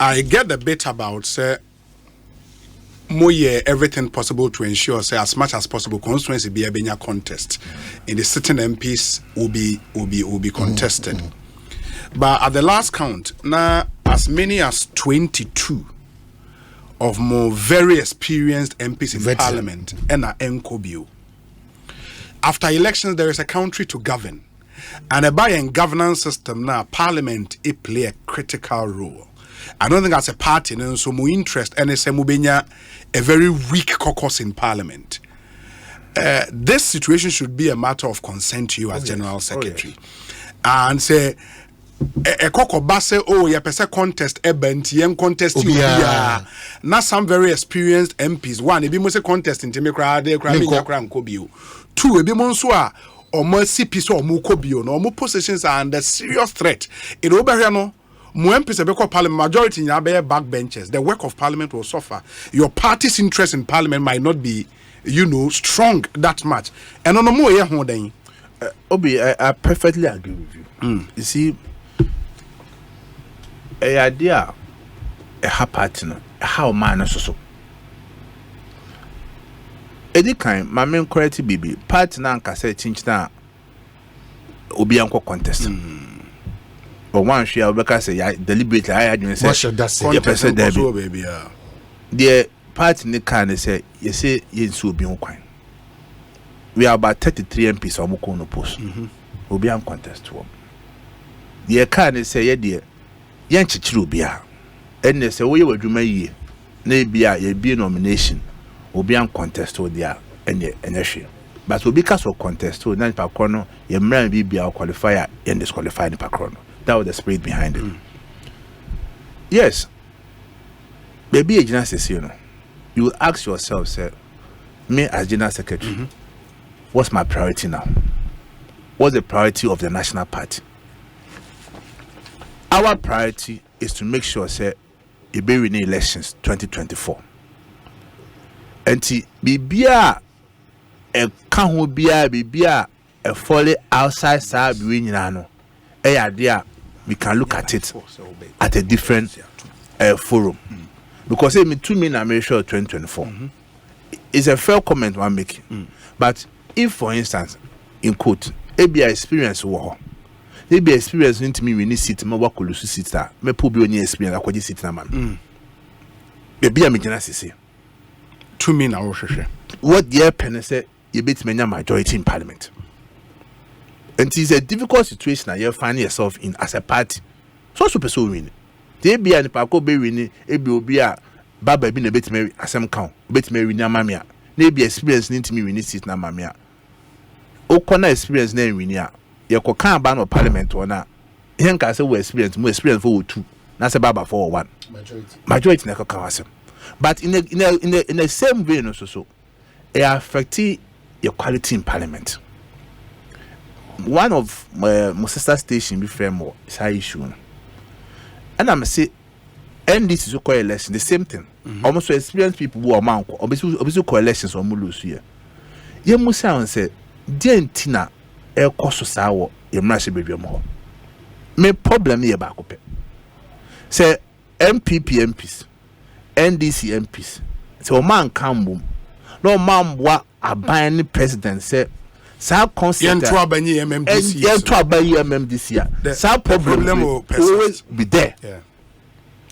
I get the bit about say everything possible to ensure say as much as possible constituency be a benya contest in the sitting MPs will be contested. But at the last count now as many as 22 of more very experienced MPs in parliament and Nkobio. After elections there is a country to govern, and by a governance system now parliament it play a critical role. I don't think as a party, so more interest and a very weak caucus in parliament. This situation should be a matter of consent to you as General Secretary. And say a caucus basse, you pesa contest ebent, yen contest you not some very experienced MPs. One, if you must contest in Timekra, de Kram Kobio. Two, if you monsua or more CPs or Mukobio, no more positions are under serious threat. In Oberano. Parliament majority in backbenchers. The work of parliament will suffer. Your party's interest in parliament might not be, strong that much. And on the more Obi, I perfectly agree with you. You see, a idea, a partner, how man so. Any kind, my main quality baby, partner and cassette change now. Obi anko contest. But one share because say deliberately I had say what should that say? The party ne can say you say yen so bi nkwan. We are about 33 MPs on Moko no post. Will be on contest to them. The can say ye dear yen chichiru bia. And they say we were do ye. Nay be a nomination will be on contest to their and the but will be cast for contest to nine per corner, ye may be a qualifier and disqualified per corner. That was the spirit behind it. Yes. Baby a general secretary, you will ask yourself, sir, me as general secretary, what's my priority now? What's the priority of the national party? Our priority is to make sure, sir, it be winning elections 2024. And bibia a can't be a folly outside side winning ano. Idea we can look at it at a different forum. Because me 2 million I'm sure 2024 is a fair comment I'm making. But if for instance, in quote, ABI experience war. They be experience into me when you sit my work will sit there. Me put be on your experience I sit na man. Baby I'm gonna say 2 million hours. What the pen say you beat me majority in parliament. And it is a difficult situation that you find yourself in as a party. So super so win. They be an pako be winning, e be a baba be a bit Mary as some count, bit Mary na mamia. They be experience into me when you sit na mamia. O corner experience na winia. You can ban of parliament or not. Here can say we experience more experience for 2. That's a baba for 1. Majority na kawasem. But in the same vein also so it affect your quality in parliament. One of my sister station be fair more is high issue. And I'm say NDC so call election the same thing. Almost experienced people who are manko obviously coalitions or lose here. You must say dear Tina e koso sawo ye mrashe bedwam ho me problem ye ba kope say NPP MPs NDC MPs so man kambum no man boa aban president say sa concept yen to abanye MMDC yen to abanye MMDC sa problem will always be there.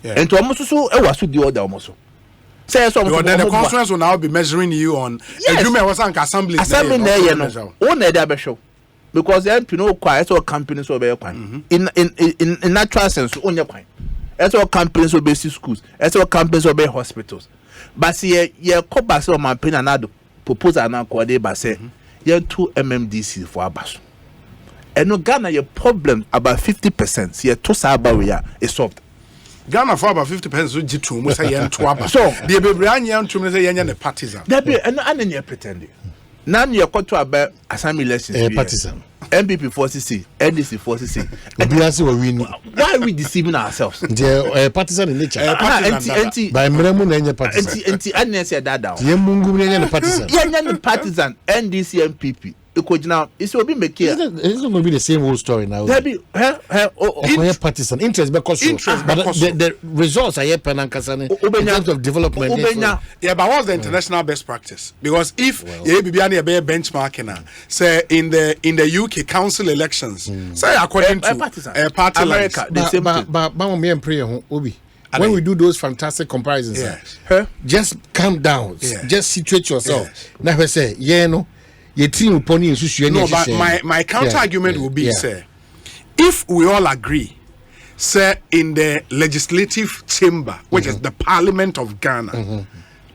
And to almost so e was the order almost say so the conference will now be measuring you on agreement was an assembly no o na dey be show. Because the MP no quiet or companies will be in natural sense only quite. That's all companies will be schools. That's all companies will be hospitals. But see, ye cobas or my pen and proposal now called by say, ye 2 MMDC for Abbas. And no Ghana your problem about 50%. See, 2 Sabaria is solved. Ghana for about 50% so G2 must say yen to Abbas. So the Bibrian yan to say yen a partisan. That be and you pretending. Now you got to about assembly elections. Partisan. NPP 40C, NDC 40C. Why are we deceiving ourselves? The partisan in nature. By Mremu Nanya partisan. And say that down. Yemungu Nanya partisan. Yeah, partisan, NDC, NPP. Now, it's will be making. It's not going to be the same old story now. There be partisan interest because the results are here in terms of development. Yeah, but what's the international best practice? Because if you be benchmarking, say in the UK council elections, say according to party America, the same thing. When we do those fantastic comparisons, just calm down, just situate yourself. Never say, no. No, but my counter argument will be, sir, if we all agree, sir, in the legislative chamber, which is the Parliament of Ghana,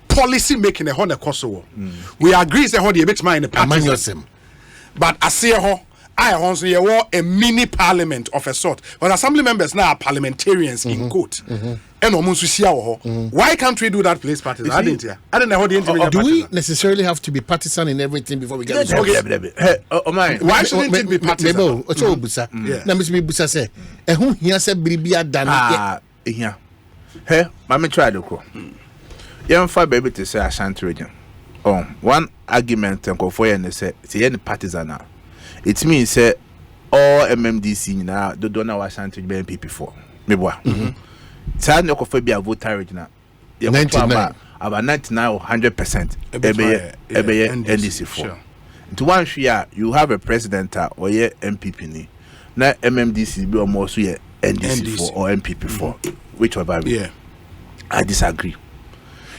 policy making a honor Kosovo, we agree, sir, how the bit in the party. But I say, I also a mini parliament of a sort. But assembly members now are parliamentarians in quote. Why can't we do that, place partisan? I didn't know how the individual. Do we necessarily have to be partisan in everything before we get it? Why shouldn't it be partisan? Now, Mr. Busa say, who here said Bribia done? Hey, Mammy tried to go. Young fire baby to say Ashanti region. One argument and go for you and say, it's any partisan now. It means all MMDC now don't know what Ashanti be NPP for. Maybe what? Sad no could be a voter region. 99 about 99 or 100%. NDC for. To one share, you have a president or ye MPP ni. Now MMDC be almost ye NDC for or MPP for, whichever. Yeah, I disagree.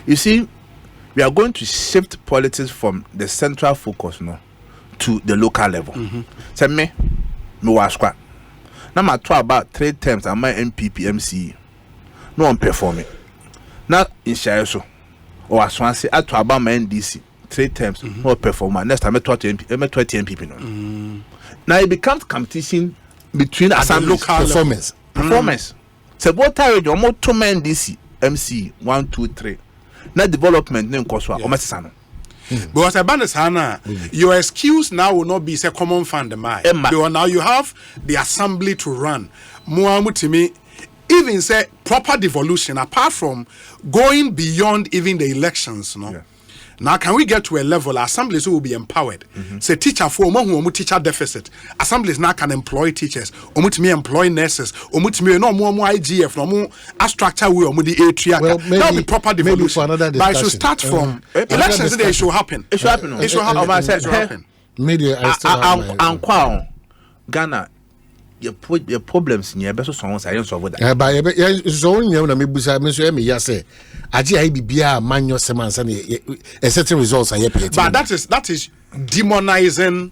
You see, we are going to shift politics from the central focus to the local level. Say me was squat. Now I talk about 3 terms and my NPP MCE. No one performing. Not in Shayoso or as one say I talk about my NDC 3 terms no performer. Next time I talk to NPP no. Now it becomes competition between assembly local performance. Performance. So what time you more 2 men DC MC 1 2 3. Now development name cost what omasano. Because your excuse now will not be say common fund because now you have the assembly to run. Muamutimi even say proper devolution apart from going beyond even the elections, Yeah. Now, can we get to a level assemblies will be empowered? Say teacher for who teacher deficit. Assemblies now can employ teachers, me employ nurses, me no more IGF, no more a structure we the atria. That will be proper devolution. But I should start from elections. It should happen. It should happen. It should happen. It should happen. Media, I Ghana. Your problems in your best songs. I don't solve that. By so you know, me busa me so me yase. Aji ai bibia manyo semansa a certain results are yet. But that is demonizing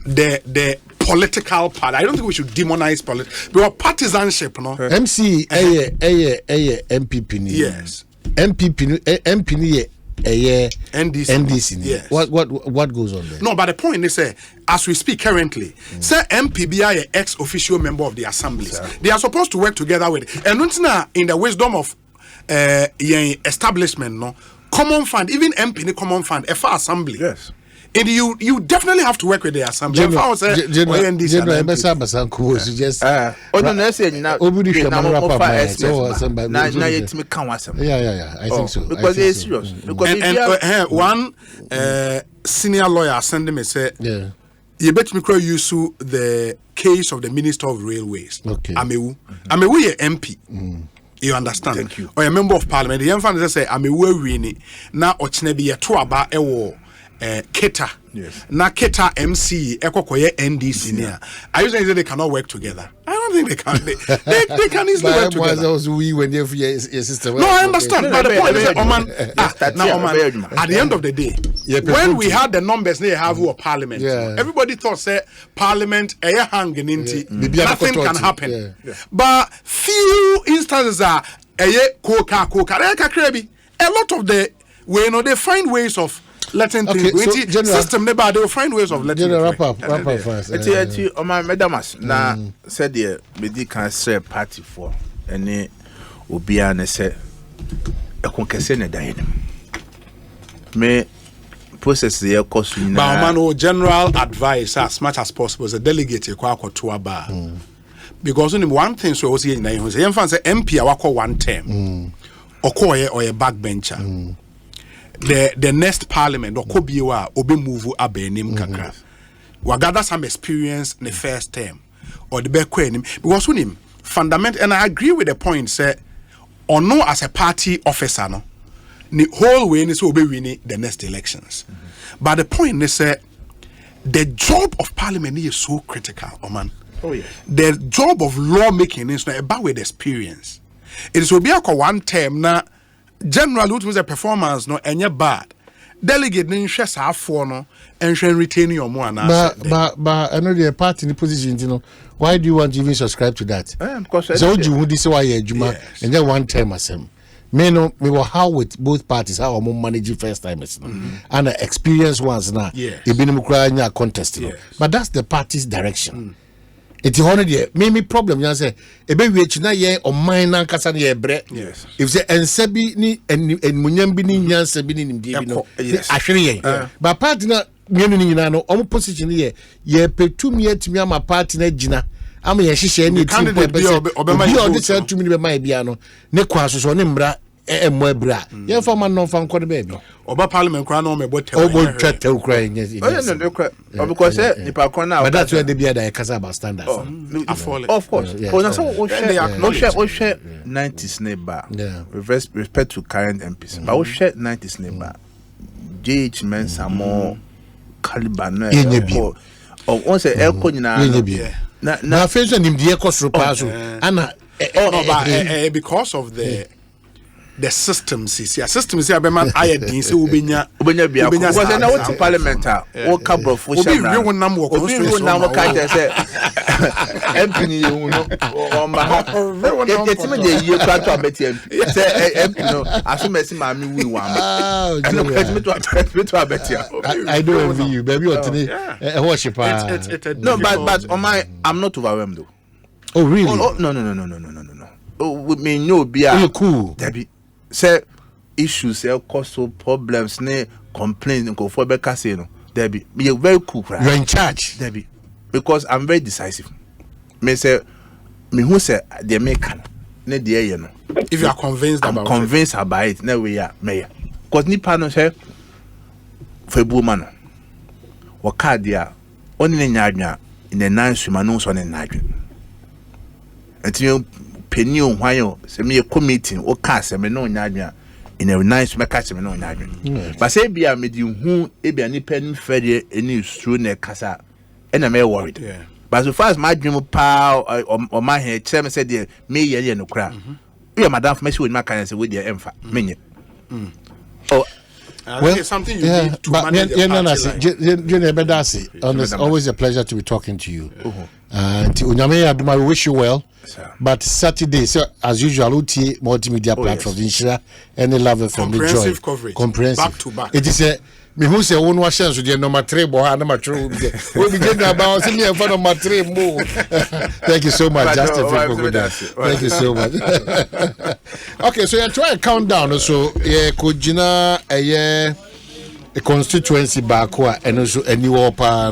the political part. I don't think we should demonize politics. Because partisanship, no. MC MPP ni. Yes. MP ni NDC. Yes. What goes on there? No, but the point is, as we speak currently, say MPB are ex-official member of the assemblies. They are supposed to work together with it. And in the wisdom of establishment, no common fund, even MP ni common fund, FR assembly. Yes. And you definitely have to work with the assembly. General, I think so. Because it's serious. And one senior lawyer sent me say, you bet me use the case of the Minister of Railways. Okay. Amewu ye MP. You understand? Thank you. Or a member of parliament. The young say Amewu wini na ochine bi aba ewo Keta. Yes. Na Keta MC ekokoye NDC near. I usually say they cannot work together. I don't think they can. They can easily work together. When your sister. No, I understand. But the point is that Oman, at the end of the day, when we had the numbers they have who are parliament, everybody thought say parliament hanging into nothing can happen. But few instances are a lot of the way they find ways of letting things so system they will find ways of letting wrap up first. My madamas na said the medi can say party for any obia ne say e konkese ne dan me process the course na man general advice as much as possible as a delegate to a bar because only one thing so was here na you say MP awako one term or a backbencher the next parliament or kobiwa obe move abenim kakra we gather some experience in the first term or the back because when him fundamental and I agree with the point say or no as a party officer no the whole way is obe winning the next elections but the point is say the job of parliament is so critical man. The job of lawmaking is not about with experience. It is will be one term na general who was a performance no any bad delegate no share half for no and retain your more but another part in the position you know why do you want to even subscribe to that because so you would say why and then one term as him me were how with both parties how am managing first timers and the experienced ones now it been a contest but that's the party's direction. It's honor me problem you say e be we china ye o man na kasa na ye bre if say ensabi ni munyam bi ni nyansa bi ni nimdie bi no ahwere ye but party na mienu ni nyina no o position ye petumi atimi ama party na gina ama ye hihye ni team bi o de say tumi be mai bia no ne kwa so ne mbra mo abra ye fa man no fa nko de baby oba parliament kra no me bote o kra because nipa kon na but that's where they be there kasa about standards of course because so we share 90s neighbor with respect to current MPs but we share 90s neighbor JH men some more caliber no on say elko nyina na face nim de ekosro pa so ana because of the the system see a system see abema ayedin say obenya bia because na what parliament o ka brofo shamra obi we wonam wo constitution na wo ka say MP ni hu no o ma ha etime de ye kwa to abeti MP say MP no asomesi ma mi wi wa ma no etime to abeti I don't envy you baby otini worship no but on my I'm not overwhelmed though. Oh really? Oh, no. We may know be a cool. Debbie say issues, cause problems, ne complaints, and go for better say no. Debbie, be very cool. Right? You're in charge, Debbie, because I'm very decisive. Me say, me who say they make ne dear you know. If you are convinced I'm about convinced about it, no we are mayor. Cause ni pano say febu mano. Wakadia only nyadnya in the nice man so ne nyadnya. Until penny on why se me a committee or cast me no nyadnya in a nice mekase me no nyadnya. But say be a medium who e be any pen fed any true ne kasa and I'm worried. Yeah. But so far as my dream power or my head, Sam said, dear, me ye no crap. You are madam for me with my kind of with your empha. Minion. Oh, well, it's something you need to manage the party line. Always a pleasure to be talking to you. I wish you well. But Saturday, so as usual, UT multimedia platform, ensure any level from the joy. Comprehensive coverage. Comprehensive. Back to back. It is a me who say one was chance with your number 3 boy and number 2. We begin about me in front of my 3 move. Thank you so much, Justin. Thank you so much. Okay, so you try a countdown. So yeah, could you know a constituency back and also a new open.